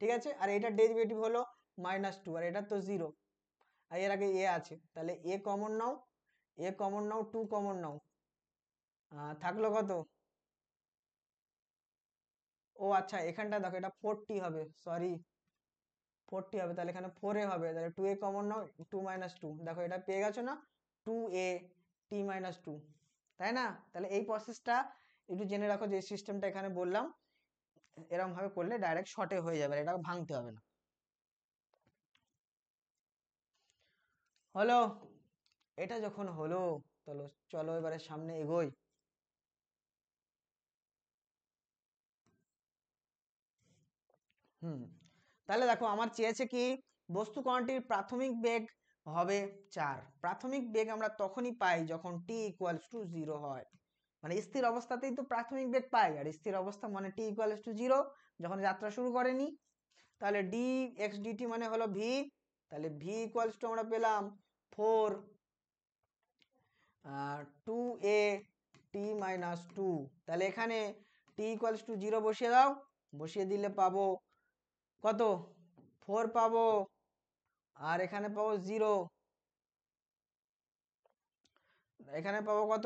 ঠিক আছে, আর এটার ডেরিভেটিভ হলো -2, আর এটা তো 0, আর এর আগে a আছে, তাহলে a কমন নাও, a কমন নাও, 2 কমন নাও, থাকলো কত? ও আচ্ছা, এখানটা দেখো এটা 4t হবে, সরি 4t হবে, তাহলে এখানে 4a হবে, তাহলে 2a কমন নাও, 2 - 2, দেখো এটা পেয়ে গেছো না, 2a t-2, তাই না? তাহলে এই প্রসেসটা একটু জেনে রাখো, যে সিস্টেমটা এখানে বললাম, এরকম ভাবে করলে ডাইরেক্ট শর্টে হয়ে যাবে, এটা ভাঙতে হবে না। হলো? এটা যখন হলো, চলো চলো এবারে সামনে এগোই। তাহলে দেখো আমার চেয়েছে কি, বস্তু কণাটির প্রাথমিক বেগ হবে 4। প্রাথমিক বেগ আমরা তখনই পাই যখন t ইকুয়ালস টু 0 হয়, মানে স্থির অবস্থাতেই তো প্রাথমিক বেগ পাই, আর স্থির অবস্থা মানে t ইকুয়ালস টু 0, যখন যাত্রা শুরু করেনি। তাহলে dx dt মানে হলো v, তাহলে v ইকুয়ালস টু আমরা পেলাম 4 2a t-2, তাহলে এখানে t ইকুয়ালস টু 0 বসিয়ে দাও, বসিয়ে দিলে পাবো কত? 4 পাবো, আর এখানে পাবো 0, এখানে পাবো কত?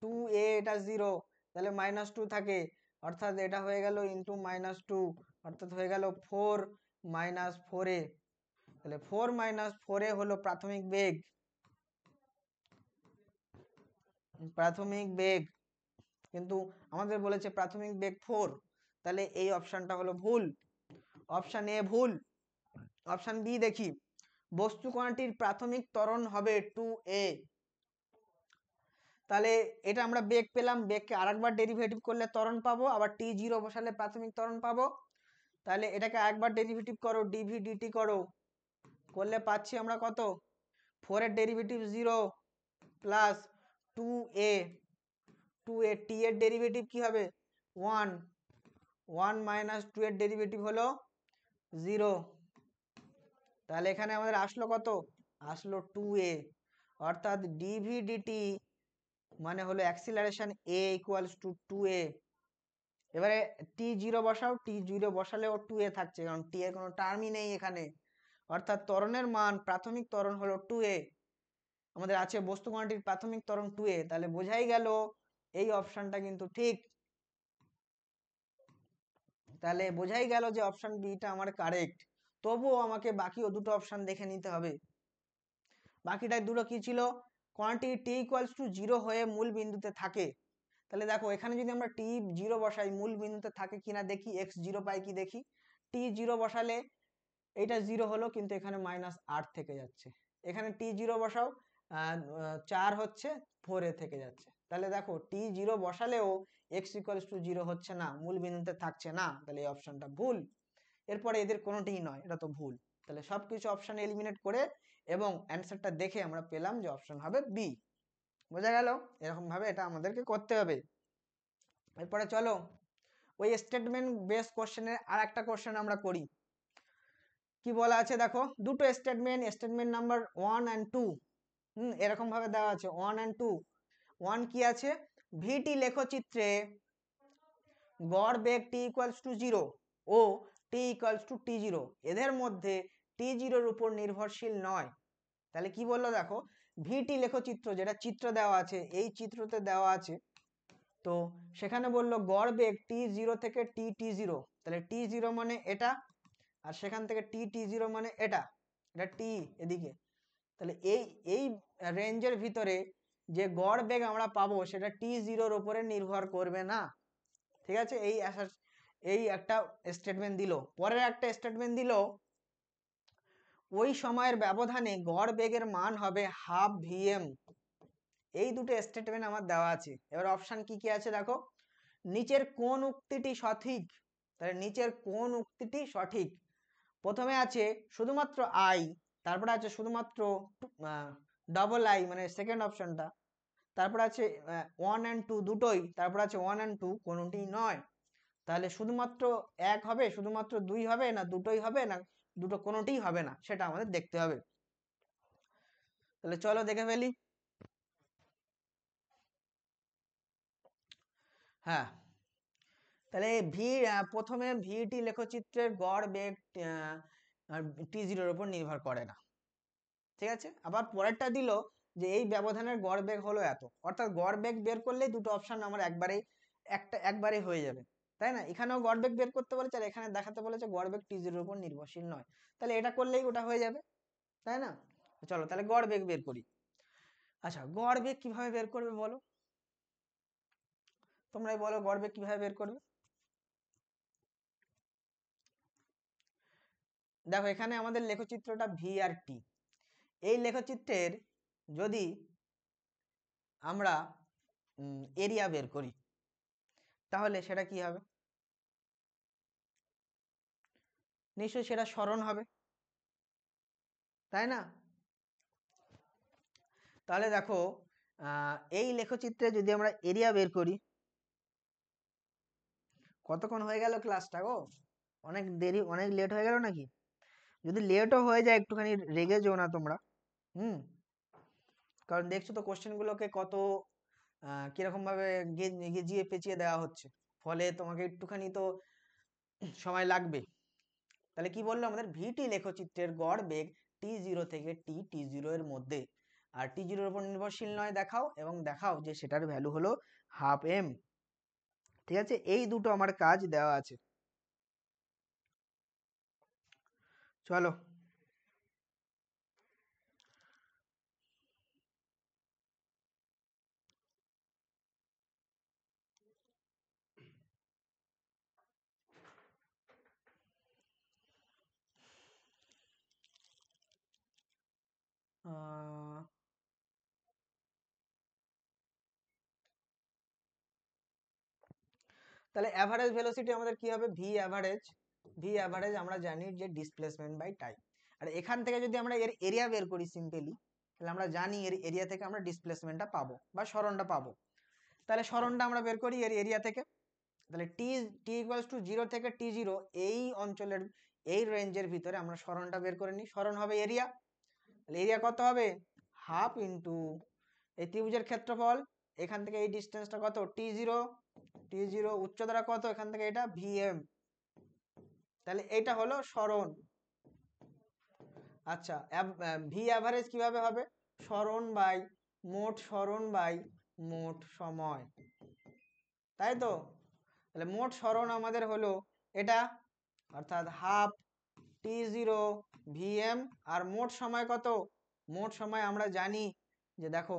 2a, এটা 0, তাহলে -2 থাকে, অর্থাৎ এটা হয়ে গেল ইন্টু -2, অর্থাৎ হয়ে গেল 4 - 4a, তাহলে 4 - 4a হলো প্রাথমিক বেগ, প্রাথমিক বেগ। কিন্তু আমাদের বলেছে প্রাথমিক বেগ 4, তাহলে এই অপশনটা হলো ভুল, অপশন এ ভুল। অপশন বি দেখি, বস্তু কণাটির প্রাথমিক ত্বরণ হবে 2a, তাহলে এটা আমরা বেগ পেলাম, বেগকে আরেকবার ডেরিভেটিভ করলে ত্বরণ পাবো, আবার t0 বসালে প্রাথমিক ত্বরণ পাবো, তাহলে এটাকে একবার ডেরিভেটিভ করো, dv dt করো, করলে পাচ্ছি আমরা কত? 4 এর derivative 0 plus 2a, 2a, t এর ডেরিভেটিভ কি হবে? 1, 1 - 2 এর ডেরিভেটিভ হলো 0, তাহলে এখানে আমাদের আসলো কত? আসলো 2a, অর্থাৎ dv dt মানে হলো acceleration a equals to 2a। এবারে t0 বসাও, t0 বসালেও 2a থাকছে, কারণ t এর কোনো টার্মই নেই এখানে, অর্থাৎ ত্বরণের মান, প্রাথমিক ত্বরণ হলো 2a, আমাদের আছে বস্তু কণাটির প্রাথমিক ত্বরণ 2a, তাহলে বোঝাই গেল এই অপশনটা কিন্তু ঠিক, তাহলে বোঝাই গেল যে অপশন বিটা আমার কারেক্ট। তবুও আমাকে বাকিও দুটো অপশন দেখে নিতে হবে। বাকিটা দুটো কি ছিল? কোয়ান্টিটি t ইকুয়ালস টু 0 হয়ে মূল বিন্দুতে থাকে, তাহলে দেখো এখানে যদি আমরা t0 বসাই, মূল বিন্দুতে থাকে কিনা দেখি, x0 পাই কি দেখি, t0 বসালে এটা 0 হলো, কিন্তু এখানে -8 থেকে যাচ্ছে, এখানে t0 বসাও, 4 হচ্ছে 4 থেকে যাচ্ছে, তাহলে দেখো t0 বসালেও x ইকুয়ালস টু 0 হচ্ছে না, মূল বিন্দুতে থাকছে না, তাহলে এই অপশনটা ভুল। এরপরে এদের কোনোটিই নয়, এটা তো ভুল, তাহলে সবকিছু অপশন এলিমিনেট করে এবং অ্যান্সারটা দেখে আমরা পেলাম যে অপশন হবে বি। বোঝা গেল? এরকম ভাবে এটা আমাদেরকে করতে হবে। এরপরে চলো ওই স্টেটমেন্ট বেস কোশ্চেনের আর একটা কোশ্চেন আমরা করি। কি বলা আছে দেখো, দুটো স্টেটমেন্ট নাম্বার 1 and 2 এরকম ভাবে দেওয়া আছে 1 and 2। 1 কি আছে, ভিটি লেখচিত্রে গড় বেগ t ইকুয়ালস টু 0 ও t ইকুয়ালস টু t0 এদের মধ্যে t0 এর উপর নির্ভরশীল নয়। তাহলে কি বললো দেখো, ভিটি লেখচিত্র যেটা চিত্র দেওয়া আছে, এই চিত্রতে দেওয়া আছে, তো সেখানে বললো গড় বেগ t0 থেকে t0, তাহলে t0 মানে এটা, আর সেখান থেকে t0 মানে এটা t এদিকে, তাহলে এই এই রেঞ্জের ভিতরে যে গড় বেগ আমরা পাবো সেটা t0 এর উপরে নির্ভর করবে না। ঠিক আছে, এই একটা স্টেটমেন্ট দিল। পরের একটা স্টেটমেন্ট দিল, ওই সময়ের ব্যবধানে গড় বেগের মান হবে হাফ vm। এই দুটো স্টেটমেন্ট আমার দেওয়া আছে। এবার অপশন কি কি আছে দেখো, নিচের কোন উক্তিটি সঠিক, তাহলে নিচের কোন উক্তিটি সঠিক, প্রথমে আছে শুধুমাত্র আই, তারপরে আছে শুধুমাত্র ডবল আই মানে সেকেন্ড অপশনটা, তারপর আছে 1 and 2 দুটোই, তারপর আছে 1 and 2 কোনোটি নয়। তাহলে শুধুমাত্র এক হবে, শুধুমাত্র দুই হবে, না দুটোই হবে, না দুটো কোনোটিই হবে না, সেটা আমাদের দেখতে হবে। তাহলে চলো দেখে ফেলি। হ্যাঁ, তাহলে প্রথমে ভিটি লেখচিত্রের গড় বেগ t0 এর উপর নির্ভর করে না। ঠিক আছে, আবার পরেরটা দিল যে এই ব্যবধানের গড় বেগ হলো এত, অর্থাৎ গড় বেগ বের করলে দুটো অপশন আমার একবারে হয়ে যাবে, তাই না? এখানেও গড় বেগ বের করতে বলেছে, আর এখানে দেখাতে বলেছে গড় বেগ t0 এর উপর নির্ভরশীল নয়, তাহলে এটা করলেই ওটা হয়ে যাবে, তাই না? চলো তাহলে গড় বেগ বের করি। আচ্ছা, গড় বেগ কিভাবে বের করবে বলো, তোমরাই বলো গড় বেগ কিভাবে বের করবে। দেখো এখানে আমাদের লেখচিত্রটা ভি আর টি, এই লেখচিত্রের যদি আমরা এরিয়া বের করি তাহলে সেটা কি হবে, নিশ্চয়ই সেটা সরণ হবে, তাই না? তাহলে দেখো এই লেখচিত্রে যদি আমরা এরিয়া বের করি, কতক্ষণ হয়ে গেল ক্লাসটা গো, অনেক দেরি, অনেক লেট হয়ে গেল নাকি? যদি লেটও হয়ে যায় একটুখানি রেগে যেও না তোমরা, কারণ দেখছো তো কোশ্চেন গুলোকে কত কিরকম ভাবে গেজিয়ে পেঁচিয়ে দেওয়া হচ্ছে, ফলে তোমাকে একটুখানি তো সময় লাগবে। তাহলে কি বললো আমাদের, ভিটি লেখচিত্রের গড় বেগ t0 থেকে t0 এর মধ্যে, আর t0 এর উপর নির্ভরশীল নয় দেখাও, এবং দেখাও যে সেটার ভ্যালু হলো হাফ m। ঠিক আছে, এই দুটো আমার কাজ দেওয়া আছে। চলো তাহলে অ্যাভারেজ ভেলোসিটি আমাদের কি হবে, ভি অ্যাভারেজ আমরা জানি যে ডিসপ্লেসমেন্ট বাই টাইম, আর এখান থেকে যদি আমরা এর এরিয়া বের করি সিম্পলি, তাহলে আমরা জানি এর এরিয়া থেকে আমরা ডিসপ্লেসমেন্টটা পাবো বা সরণটা পাবো। তাহলে সরণটা আমরা বের করি এর এরিয়া থেকে, তাহলে টি ইকুয়ালস টু 0 থেকে t0, এই অঞ্চলের এই রেঞ্জের ভিতরে আমরা সরণটা বের করে নিই, সরণ হবে এরিয়া, তাহলে এরিয়া কত হবে, হাফ ইন্টু এই ত্রিভুজের ক্ষেত্রফল, এখান থেকে এই ডিস্টেন্সটা কত t0, উচ্চতাটা কত, এখান থেকে এটা vm, তাহলে এটা হলো সরণ। আচ্ছা, ভি অ্যাভারেজ কিভাবে হবে, সরণ বাই মোট সময়, তাই তো? তাহলে মোট সরণ আমাদের হলো এটা, অর্থাৎ হাফ t0 vm, আর মোট সময় কত, মোট সময় আমরা জানি যে দেখো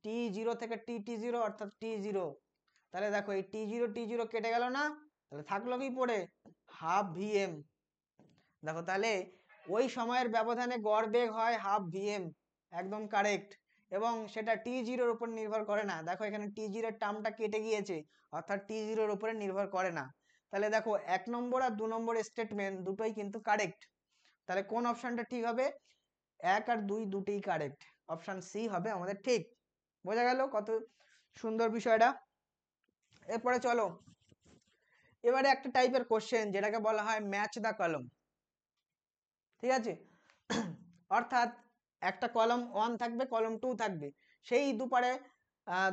t0 থেকে t0 অর্থাৎ t0, তাহলে দেখো এই t0 কেটে গেল না, তাহলে থাকলো কি পড়ে, হাফ vm। দেখো তাহলে ওই সময়ের ব্যবধানে গড় বেগ হয় হাফ vm, একদম কারেক্ট, এবং সেটা t0 এর উপর নির্ভর করে না, দেখো এখানে t0 এর টার্মটা কেটে গিয়েছে, অর্থাৎ t0 এর উপরে নির্ভর করে না। তাহলে দেখো 1 নম্বর আর 2 নম্বর স্টেটমেন্ট দুটোই কিন্তু কারেক্ট, তাহলে কোন অপশনটা ঠিক হবে, 1 আর 2 দুটোই কারেক্ট, অপশন সি হবে আমাদের ঠিক। বোঝা গেল কত সুন্দর বিষয়টা? এরপরে চলো এবারে একটা টাইপের কোশ্চেন যেটাকে বলা হয় ম্যাচ দা কলম। ঠিক আছে অর্থাৎ একটা কলম 1 থাকবে, কলম 2 থাকবে, সেই দুপারে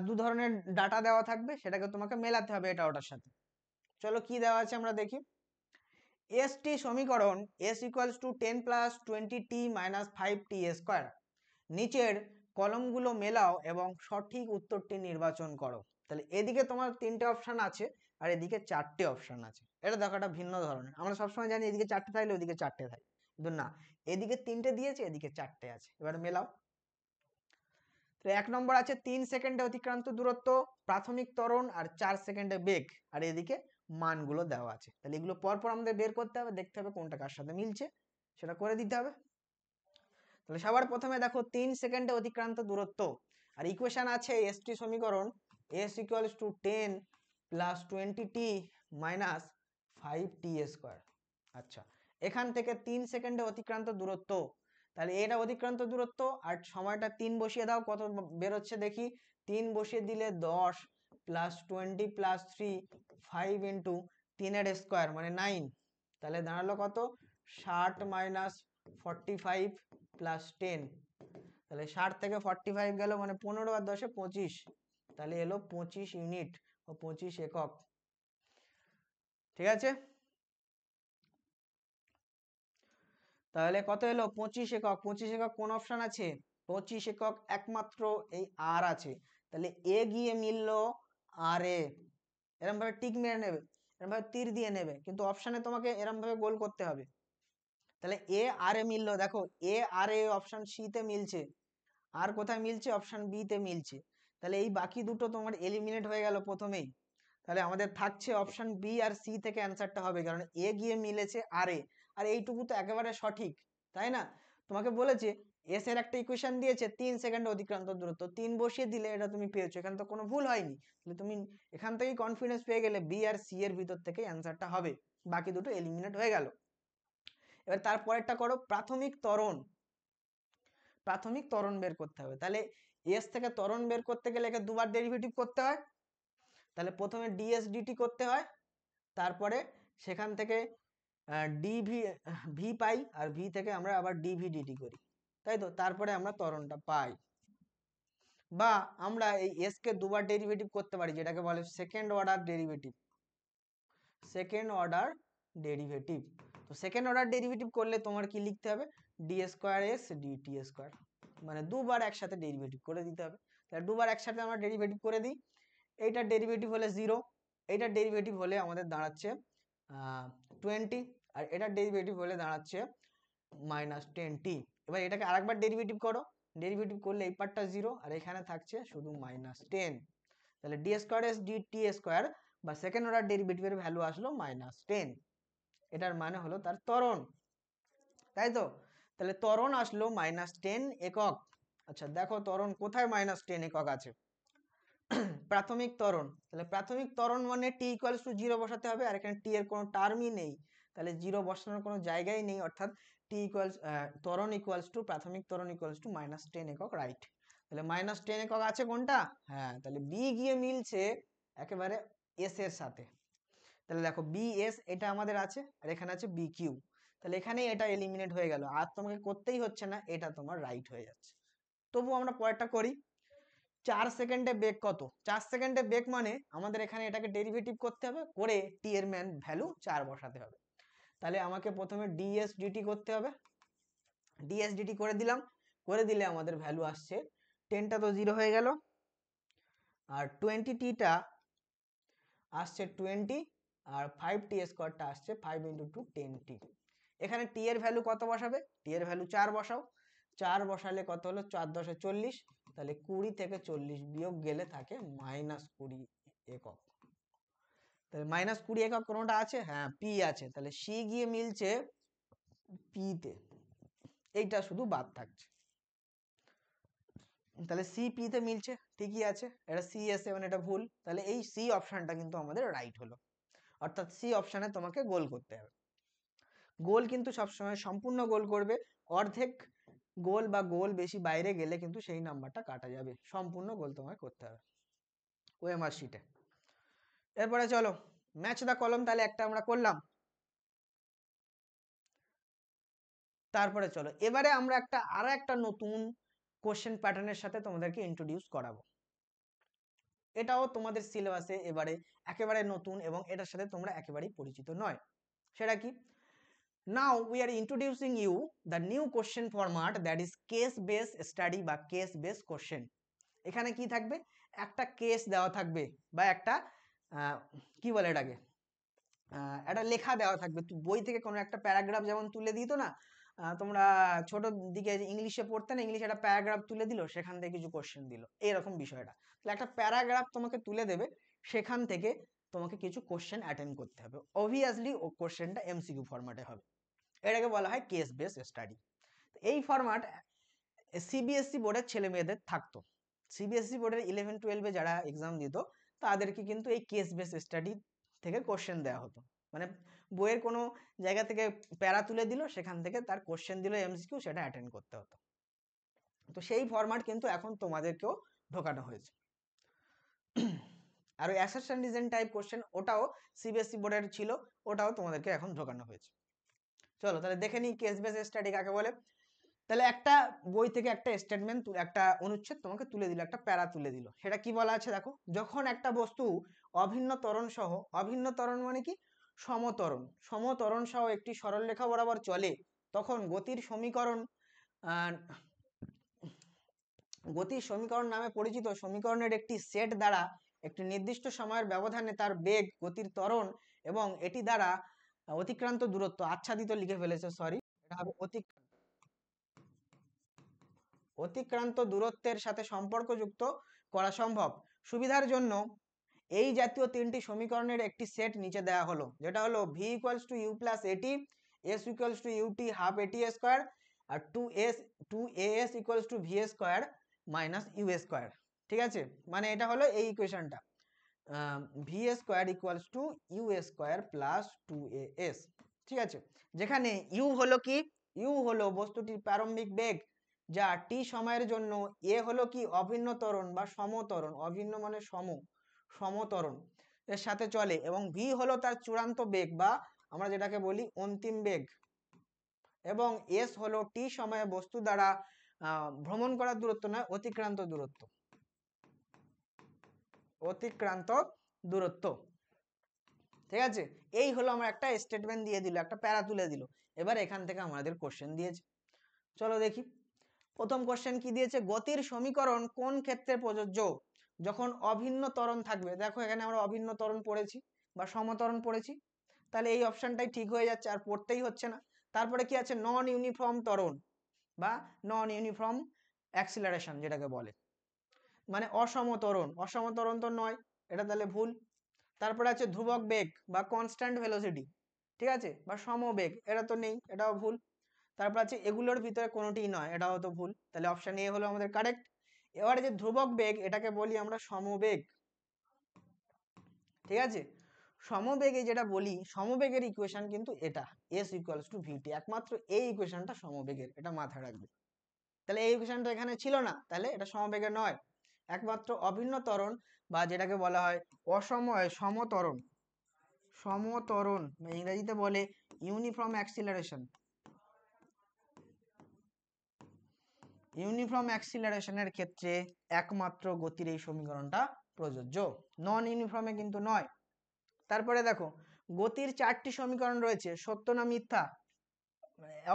দু ধরনের ডাটা দেওয়া থাকবে, সেটাকে তোমাকে মেলাতে হবে এটা ওটার সাথে। চলো কি দেওয়া আছে আমরা দেখি। এসটি সমীকরণ s equals two 10 plus 20t minus 5t square, নিচের কলমগুলো মেলাও এবং সঠিক উত্তরটি নির্বাচন করো। তাহলে এদিকে তোমার 3টে অপশন আছে আর এদিকে 4টে অপশন আছে। এটা দেখো একটা ভিন্ন ধরনের, আমরা সবসময় জানি এদিকে 4টে থাকলে ওদিকে 4টে থাকে, কিন্তু না, এদিকে 3টে দিয়েছে, এদিকে 4টে আছে। এবার মেলাও। তো 1 নম্বর আছে 3 সেকেন্ডে অতিক্রান্ত দূরত্ব, প্রাথমিক ত্বরণ আর 4 সেকেন্ডে বেগ, আর এদিকে মানগুলো দেওয়া আছে। তাহলে এগুলো পরপর আমাদের বের করতে হবে, দেখতে হবে কোনটা কার সাথে মিলছে, সেটা করে দিতে হবে। তাহলে সবার প্রথমে দেখো 3 সেকেন্ডে অতিক্রান্ত দূরত্ব, আর ইকুয়েশন আছে এসটি সমীকরণ s equals two 10 plus 20t minus 5t square. আচ্ছা, এখান থেকে 3 সেকেন্ডে অতিক্রান্ত দূরত্ব, তাহলে এটা অতিক্রান্ত দূরত্ব আর সময়টা 3 বসিয়ে দাও, কত বেরোচ্ছে দেখি। 3 বসিয়ে দিলে 10 প্লাস 20 প্লাস 3 5 ইন্টু 3 এর স্কোয়ার মানে 9, তাহলে দাঁড়ালো কত 60 মাইনাস 45 প্লাস 10, তাহলে 60 থেকে 45 গেল মানে 15 আর 10 25, তাহলে এলো 25 ইউনিট ও 25 একক। ঠিক আছে, তাহলে কত এলো 25 একক। 25 একক কোন অপশন আছে? 25 একক একমাত্র এই আর আছে। তাহলে এ গিয়ে মিললো আর এ, এরকম ভাবে টিক মেরে নেবে, এরকম ভাবে তীর দিয়ে নেবে, কিন্তু অপশনে তোমাকে এরকম ভাবে গোল করতে হবে। তাহলে এ আর এ মিললো, দেখো এ আর এ অপশন সি তে মিলছে, আর কোথায় মিলছে? অপশন বি তে মিলছে। তাহলে এই বাকি দুটো তোমার এলিমিনেট হয়ে গেল প্রথমেই। তাহলে আমাদের থাকছে অপশন বি আর সি থেকে অ্যান্সারটা হবে, কারণ এ গিয়ে মিলেছে আর এ, আর এইটুকু তো একেবারে সঠিক, তাই না? তোমাকে বলেছে এস এর একটা ইকুয়েশন দিয়েছে 3 সেকেন্ড অতিক্রান্ত দূরত্ব, 3 বসিয়ে দিলে এটা তুমি পেয়েছো, এখানে তো কোনো ভুল হয়নি। তাহলে তুমি এখান থেকেই কনফিডেন্স পেয়ে গেলে বি আর সি এর ভিতর থেকে অ্যান্সারটা হবে, বাকি দুটো এলিমিনেট হয়ে গেল। এবার তারপরেরটা করো প্রাথমিক ত্বরণ। প্রাথমিক ত্বরণ বের করতে হবে, তাহলে এস থেকে ত্বরণ বের করতে গেলে একে দুবার ডেরিভেটিভ করতে হয়। তাহলে প্রথমে ডিএস ডিটি করতে হয়, তারপরে সেখান থেকে ডিভি ভি পাই, আর ভি থেকে আমরা আবার ডিভি ডিটি করি, তাই তো, তারপরে আমরা ত্বরণটা পাই। বা আমরা এই এস কে দুবার ডেরিভেটিভ করতে পারি, যেটাকে বলে second order derivative. Second order derivative, তো সেকেন্ড অর্ডার ডেরিভেটিভ করলে তোমার কি লিখতে হবে? D square S DT square, মানে দুবার একসাথে ডেরিভেটিভ করে দিতে হবে। তাহলে দুবার একসাথে আমরা ডেরিভেটিভ করে দিই। এইটার ডেরিভেটিভ হলে 0, এইটার ডেরিভেটিভ হলে আমাদের দাঁড়াচ্ছে 20, আর এটার ডেরিভেটিভ হলে দাঁড়াচ্ছে মাইনাস 10t। এবার এটাকে আরেকবার ডেরিভেটিভ করো, ডেরিভেটিভ করলে এই পার্টটা 0 আর এখানে থাকছে শুধু মাইনাস 10। তাহলে D square S DT square বা সেকেন্ড অর্ডার ডেরিভেটিভের ভ্যালু আসলো মাইনাস 10, এটার মানে হলো তার ত্বরণ, তাই তো। তাহলে ত্বরণ আসলো মাইনাস 10 একক। আচ্ছা দেখো ত্বরণ কোথায় মাইনাস 10 একক আছে? প্রাথমিক ত্বরণ, তাহলে প্রাথমিক ত্বরণ মানে টি ইকুয়ালস টু 0 বসাতে হবে, আর এখানে টি এর কোনো টার্মই নেই, তাহলে 0 বসানোর কোনো জায়গাই নেই, অর্থাৎ টি ইকুয়ালস ত্বরণ ইকুয়ালস টু প্রাথমিক ত্বরণ ইকুয়ালস টু মাইনাস 10 একক, রাইট। তাহলে মাইনাস 10 একক আছে কোনটা? হ্যাঁ, তাহলে বি গিয়ে মিলছে একেবারে এস এর সাথে। তাহলে দেখো বি এস এটা আমাদের আছে, আর এখানে আছে বি কিউ, তাহলে এখানে এটা এলিমিনেট হয়ে গেল, আর তোমাকে করতেই হচ্ছে না, এটা তোমার রাইট হয়ে যাচ্ছে। তবু আমরা পরেরটা করি। 4 সেকেন্ডে বেগ কত? 4 সেকেন্ডে বেগ মানে আমাদের এখানে এটাকে ডেরিভেটিভ করতে হবে, করে টি এর মান ভ্যালু 4 বসাতে হবে। তাহলে আমাকে প্রথমে ডিএস ডিটি করতে হবে, ডিএস ডিটি করে দিলাম, করে দিলে আমাদের ভ্যালু আসছে 10টা তো 0 হয়ে গেল, আর 20t টা আসছে 20, আর 5t স্কোয়ারটা আসছে 5 ইন্টু 2 10t। এখানে টি এর ভ্যালু কত বসাবে? টি এর ভ্যালু 4 বসাও, 4 বসালে কত হলো? 4 10 40, তাহলে 20 থেকে 40 বিয়োগ গেলে থাকে মাইনাস 20 একক। তাহলে মাইনাস 20 একক কোনটা আছে? হ্যাঁ পি আছে, তাহলে সি গিয়ে মিলছে পি তে, এইটা শুধু বাদ থাকছে। তাহলে সি পি তে মিলছে, ঠিকই আছে, এটা সি এসে মানে এটা ভুল, তাহলে এই সি অপশনটা কিন্তু আমাদের রাইট হলো, অর্থাৎ সি অপশনে তোমাকে গোল করতে হবে। গোল কিন্তু সবসময় সম্পূর্ণ গোল করবে, অর্ধেক গোল বা গোল বেশি বাইরে গেলে কিন্তু সেই নাম্বারটা কাটা যাবে, সম্পূর্ণ গোল তোমায় করতে হবে ওএমআর শিটে। এরপরে চলো ম্যাচ দা কলম, তাহলে একটা আমরা করলাম। তারপরে চলো এবারে আমরা একটা নতুন কোশ্চেন প্যাটার্নের সাথে তোমাদেরকে ইন্ট্রোডিউস করাবো। এটাও তোমাদের সিলেবাসে এবারে একেবারে নতুন এবং এটার সাথে তোমরা একেবারেই পরিচিত নয়। সেটা কি? Now we are introducing you the new question format that is case base study বা কেস বেস কোশ্চেন। এখানে কি থাকবে? একটা কেস দেওয়া থাকবে বা একটা কি বলে এটাকে একটা লেখা দেওয়া থাকবে। বই থেকে কোনো একটা প্যারাগ্রাফ যেমন তুলে দিত না, তোমরা ছোট দিকে ইংলিশে পড়তে না, ইংলিশে একটা প্যারাগ্রাফ তুলে দিল, সেখান থেকে কিছু কোশ্চেন দিল, এরকম বিষয়টা। তাহলে একটা প্যারাগ্রাফ তোমাকে তুলে দেবে, সেখান থেকে তোমাকে কিছু কোশ্চেন অ্যাটেন্ড করতে হবে। অবভিয়াসলি ও কোশ্চেনটা এমসিকিউ ফরম্যাটে হবে। এটাকে বলা হয় কেস বেস স্টাডি। এই ফরম্যাট সিবিএসসি বোর্ডের ছেলে মেয়েদের থাকতো। সিবিএসসি বোর্ডের 11-12 যারা এক্সাম দিত তাদেরকে কিন্তু এই কেস বেস স্টাডি থেকে কোশ্চেন দেওয়া হতো। মানে বইয়ের কোনো জায়গা থেকে প্যারা তুলে দিল, সেখান থেকে তার কোশ্চেন দিল এমসিকিউ, সেটা অ্যাটেন্ড করতে হতো। তো সেই ফরম্যাট কিন্তু এখন তোমাদেরকেও ঢোকানো হয়েছে। আর ওই অ্যাসারশন রিজন টাইপ কোশ্চেন ওটাও সিবিএসসি বোর্ডের ছিল, ওটাও তোমাদেরকে এখন ঢোকানো হয়েছে। চলো তাহলে দেখে নিই কেস বেস স্টাডি কাকে বলে। তাহলে একটা বই থেকে একটা স্টেটমেন্ট, একটা অনুচ্ছেদ তোমাকে তুলে দিল, একটা প্যারা তুলে দিল, সেটা কি বলা আছে দেখো। যখন একটা বস্তু অভিন্ন ত্বরণ সহ, অভিন্ন ত্বরণ মানে কি? সমত্বরণ, সমত্বরণ সহ একটি সরলরেখা বরাবর চলে, তখন গতির সমীকরণ নামে পরিচিত সমীকরণের একটি সেট দ্বারা একটি নির্দিষ্ট সময়ের ব্যবধানে তার বেগ, গতির ত্বরণ এবং এটি দ্বারা অতিক্রান্ত দূরত্ব, আচ্ছাদিত লিখে ফেলেছে, সরি, এটা হবে অতিক্রান্ত দূরত্বের সাথে সম্পর্কযুক্ত করা সম্ভব। সুবিধার জন্য এই জাতীয় তিনটি সমীকরণের একটি সেট নিচে দেওয়া হলো, যেটা হলো v equals to U plus A T, s equals to U T half A T square, আর 2as equals to V square minus U square. ঠিক আছে, মানে এটা হলো এই ইকুয়েশনটা, V square equals to U square plus 2as। ঠিক আছে, যেখানে ইউ হলো কি? ইউ হলো বস্তুটির প্রারম্ভিক বেগ, যা টি সময়ের জন্য, এ হলো কি? অভিন্ন ত্বরণ বা সমত্বরণ, অভিন্ন মানে সমত্বরণ এর সাথে চলে, এবং ভি হলো তার চূড়ান্ত বেগ বা আমরা যেটাকে বলি অন্তিম বেগ, এবং এস হলো টি সময়ে বস্তু দ্বারা ভ্রমণ করার দূরত্ব নয়, অতিক্রান্ত দূরত্ব, অতিক্রান্ত দূরত্ব। ঠিক আছে, এই হলো আমার একটা স্টেটমেন্ট দিয়ে দিল, একটা প্যারা তুলে দিল। এবার এখান থেকে আমাদের কোশ্চেন দিয়েছে, চলো দেখি। প্রথম কোশ্চেন কি দিয়েছে? গতির সমীকরণ কোন ক্ষেত্রে প্রযোজ্য? যখন অভিন্ন ত্বরণ থাকবে। দেখো এখানে আমরা অভিন্ন ত্বরণ পড়েছি বা সমত্বরণ পড়েছি, তাহলে এই অপশনটাই ঠিক হয়ে যাচ্ছে, আর পড়তেই হচ্ছে না। তারপরে কি আছে? নন ইউনিফর্ম ত্বরণ বা নন ইউনিফর্ম অ্যাক্সিলারেশন যেটাকে বলে, মানে অসম ত্বরণ। অসম ত্বরণ তো নয়, এটা তাহলে ভুল। তারপরে আছে ধ্রুবক বেগ বা কনস্ট্যান্ট ভেলোসিটি, ঠিক আছে, বা সমবেগ, এটা তো নেই, এটাও ভুল। তারপর আছে এগুলোর ভিতরে কোনোটিই নয়, এটাও তো ভুল, তাহলে অপশন এ হলো আমাদের কারেক্ট। এবারে যে ধ্রুবক বেগ, এটাকে বলি আমরা সমবেগ। ঠিক আছে, সমবেগে যেটা বলি, সমবেগের ইকুয়েশন কিন্তু এটা, s ইকুয়ালস টু ভিটি, একমাত্র এই ইকুয়েশনটা সমবেগের, এটা মাথায় রাখবে। তাহলে এই ইকুয়েশনটা এখানে ছিল না, তাহলে এটা সমবেগের নয়, একমাত্র অভিন্ন ত্বরণ বা যেটাকে বলা হয় সমত্বরণ, সমত্বরণ ইংরেজিতে বলে ইউনিফর্ম অ্যাক্সিলারেশন, ইউনিফর্ম অ্যাক্সিলারেশনের ক্ষেত্রে একমাত্র গতির এই সমীকরণটা প্রযোজ্য, নন ইউনিফর্মে কিন্তু নয়। তারপরে দেখো গতির 4টি সমীকরণ রয়েছে, সত্য না মিথ্যা?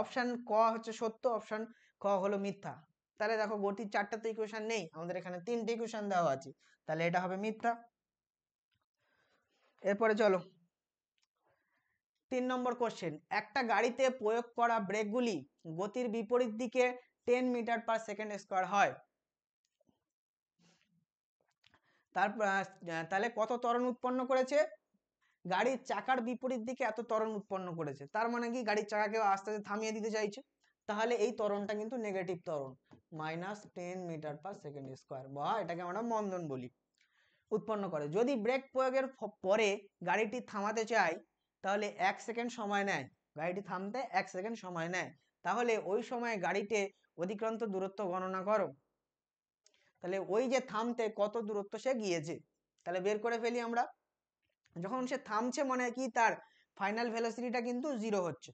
অপশন ক হচ্ছে সত্য, অপশন খ হলো মিথ্যা। তাহলে দেখো গতির 4টা তো ইকুয়েশন নেই, আমাদের এখানে 3টে ইকুয়েশন দেওয়া আছে, তাহলে এটা হবে মিথ্যা। এরপরে চলো 3 নম্বর কোশ্চেন। একটা গাড়িতে প্রয়োগ করা ব্রেকগুলি গতির বিপরীত দিকে 10 মিটার পার সেকেন্ড স্কয়ার হয়, তারপর তাহলে কত ত্বরণ উৎপন্ন করেছে? গাড়ির চাকার বিপরীত দিকে এত ত্বরণ উৎপন্ন করেছে, তার মানে কি গাড়ির চাকাকে আস্তে আস্তে থামিয়ে দিতে চাইছে, তাহলে এই ত্বরণটা কিন্তু নেগেটিভ ত্বরণ, -10 মিটার পার সেকেন্ড স্কয়ার, বা এটাকে আমরা মন্দন বলি, উৎপন্ন করে। যদি ব্রেক প্রয়োগের পরে গাড়িটি থামাতে চাই, তাহলে 1 সেকেন্ড সময় নেয়, গাড়িটি থামতে 1 সেকেন্ড সময় নেয়, তাহলে ওই সময় গাড়িতে অতিক্রান্ত দূরত্ব গণনা করো। তাহলে ওই যে থামতে কত দূরত্ব সে গিয়েছে, তাহলে বের করে ফেলি আমরা। যখন সে থামছে মানে কি, তার ফাইনাল ভেলোসিটিটা কিন্তু 0 হচ্ছে,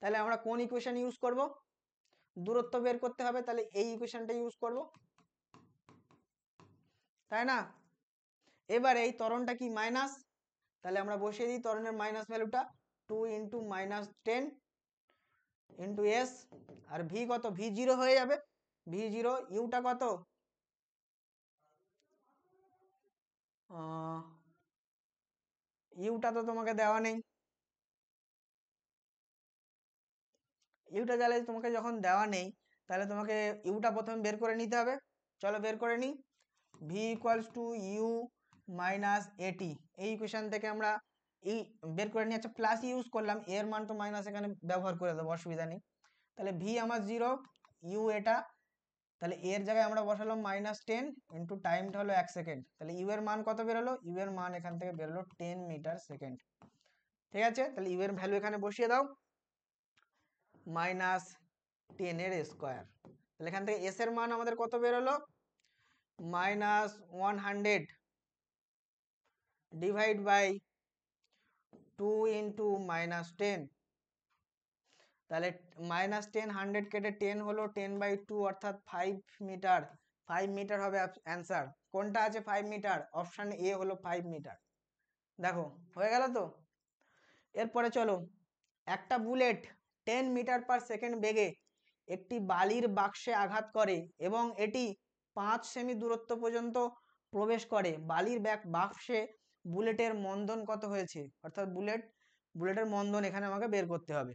তাহলে আমরা কোন ইকুয়েশন ইউজ করব? দূরত্ব বের করতে হবে, তাহলে এই ইকুয়েশনটা ইউজ করব, তাই না? এবার এই ত্বরণটা কি মাইনাস, তাহলে আমরা বসিয়ে দিই ত্বরণের মাইনাস ভ্যালুটা 2 ইন্টু মাইনাস 10 ইন্টু এস, আর ভি কত? ভি জিরো হয়ে যাবে, ভি জিরো। ইউটা কত? ইউটা তো তোমাকে দেওয়া নেই, ইউটা তাহলে তোমাকে যখন দেওয়া নেই তাহলে তোমাকে ইউটা প্রথমে বের করে নিতে হবে। চলো বের করে নিই। V equals to U minus AT, এই ইকুয়েশন থেকে আমরা এই বের করে নিয়ে, আচ্ছা প্লাস ইউজ করলাম, এর মান তো মাইনাস এখানে ব্যবহার করে দেবো, অসুবিধা নেই। তাহলে ভি আমার 0, ইউ এটা, তাহলে এর জায়গায় আমরা বসালাম -10 ইন্টু টাইমটা হলো 1 সেকেন্ড, তাহলে ইউ এর মান কত বেরোলো? ইউ এর মান এখান থেকে বেরোলো 10 মিটার সেকেন্ড। ঠিক আছে, তাহলে ইউ এর ভ্যালু এখানে বসিয়ে দাও, -10 এর স্কোয়ার। তাহলে এখান থেকে এস এর মান আমাদের কত বেরোলো? -100 ডিভাইড বাই 2 ইন্টু -10, তাহলে -10 100 কেটে 10 হলো 10/2 অর্থাৎ 5 মিটার। 5 মিটার হবে অ্যান্সার। কোনটা আছে 5 মিটার? অপশন এ হলো 5 মিটার। দেখো হয়ে গেল তো। এরপরে চলো, একটা বুলেট 10 মিটার পার সেকেন্ড বেগে একটি বালির বাক্সে আঘাত করে এবং এটি 5 সেমি দূরত্ব পর্যন্ত প্রবেশ করে। বালির বাক্সে বুলেটের মন্দন কত হয়েছে? অর্থাৎ বুলেটের মন্দন এখানে আমাকে বের করতে হবে।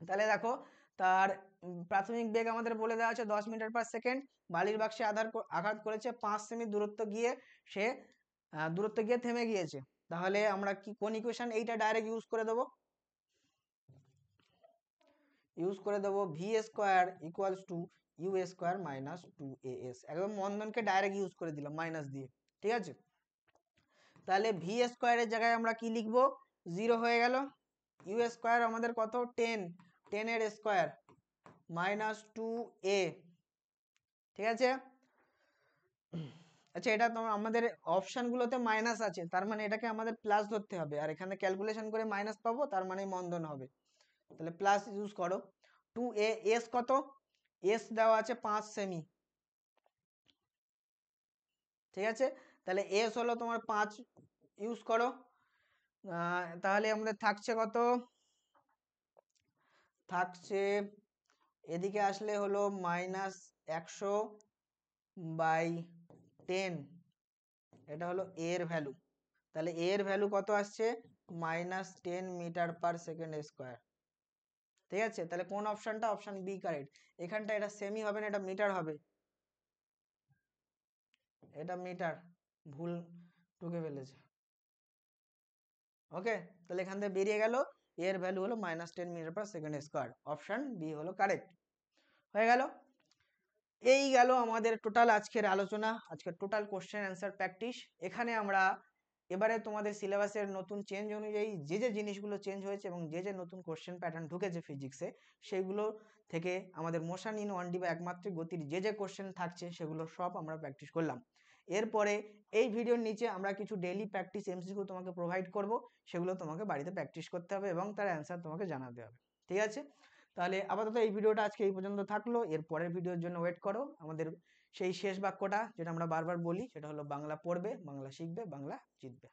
তাহলে দেখো, তার প্রাথমিক বেগ আমাদের বলে দেওয়া আছে 10 মিটার পার সেকেন্ড, বালির বাক্সে আঘাত করেছে 5 সেমি দূরত্ব গিয়ে, সে দূরত্ব গিয়ে থেমে গিয়েছে। তাহলে আমরা কি কোন ইকুয়েশন? এইটা ডাইরেক্ট ইউজ করে দেবো, V square equals to U square minus 2as, একদম মন্দনকে ডাইরেক্ট ইউজ করে দিলাম মাইনাস দিয়ে। ঠিক আছে, তাহলে ভি স্কোয়ারের জায়গায় আমরা কি লিখবো? 0 হয়ে গেল, ইউ স্কোয়ার আমাদের কত? 10, 10 এর স্কোয়ার -2a। ঠিক আছে, আচ্ছা এটা তো আমাদের অপশনগুলোতে মাইনাস আছে, তার মানে এটাকে আমাদের প্লাস ধরতে হবে, আর এখানে ক্যালকুলেশন করে মাইনাস পাবো, তার মানে মন্দন হবে। তাহলে প্লাস ইউজ করো। 2a, এস কত? এস দেওয়া আছে 5 সেমি। ঠিক আছে, তাহলে এস হলো তোমার 5, ইউজ করো। তাহলে আমাদের থাকছে কত? থাকছে এদিকে আসলে হলো -100/10, এটা হলো এর ভ্যালু। তাহলে এর ভ্যালু কত আসছে? -10 মিটার পার সেকেন্ড স্কোয়ার। ঠিক আছে, তাহলে কোন অপশনটা? Option B correct. এখানটা এটা সেমি হবে না, এটা মিটার হবে, এটা মিটার, ভুল ঢুকে ফেলেছে। ওকে, তাহলে এখান থেকে বেরিয়ে গেল এর ভ্যালু হলো -10 metre per second square. Option B হলো কারেক্ট। হয়ে গেল। এই গেল আমাদের টোটাল আজকের আলোচনা, আজকের টোটাল কোশ্চেন অ্যান্সার প্র্যাকটিস। এখানে আমরা এবারে তোমাদের সিলেবাসের নতুন চেঞ্জ অনুযায়ী যে জিনিসগুলো চেঞ্জ হয়েছে এবং যে নতুন কোশ্চেন প্যাটার্ন ঢুকেছে ফিজিক্সে, সেগুলো থেকে আমাদের মোশন ইন 1D বা একমাত্রিক গতির যে কোশ্চেন থাকছে সেগুলো সব আমরা প্র্যাকটিস করলাম। এরপরে এই ভিডিওর নিচে আমরা কিছু ডেইলি প্র্যাকটিস এমসিকিউ তোমাকে প্রোভাইড করব, সেগুলো তোমাকে বাড়িতে প্র্যাকটিস করতে হবে এবং তার অ্যান্সার তোমাকে জানাতে হবে। ঠিক আছে, তাহলে আপাতত এই ভিডিওটা আজকে এই পর্যন্ত থাকলো। এর পরের ভিডিওর জন্য ওয়েট করো। আমাদের সেই শেষ বাক্যটা যেটা আমরা বারবার বলি, সেটা হলো বাংলা পড়বে, বাংলা শিখবে, বাংলা জিতবে।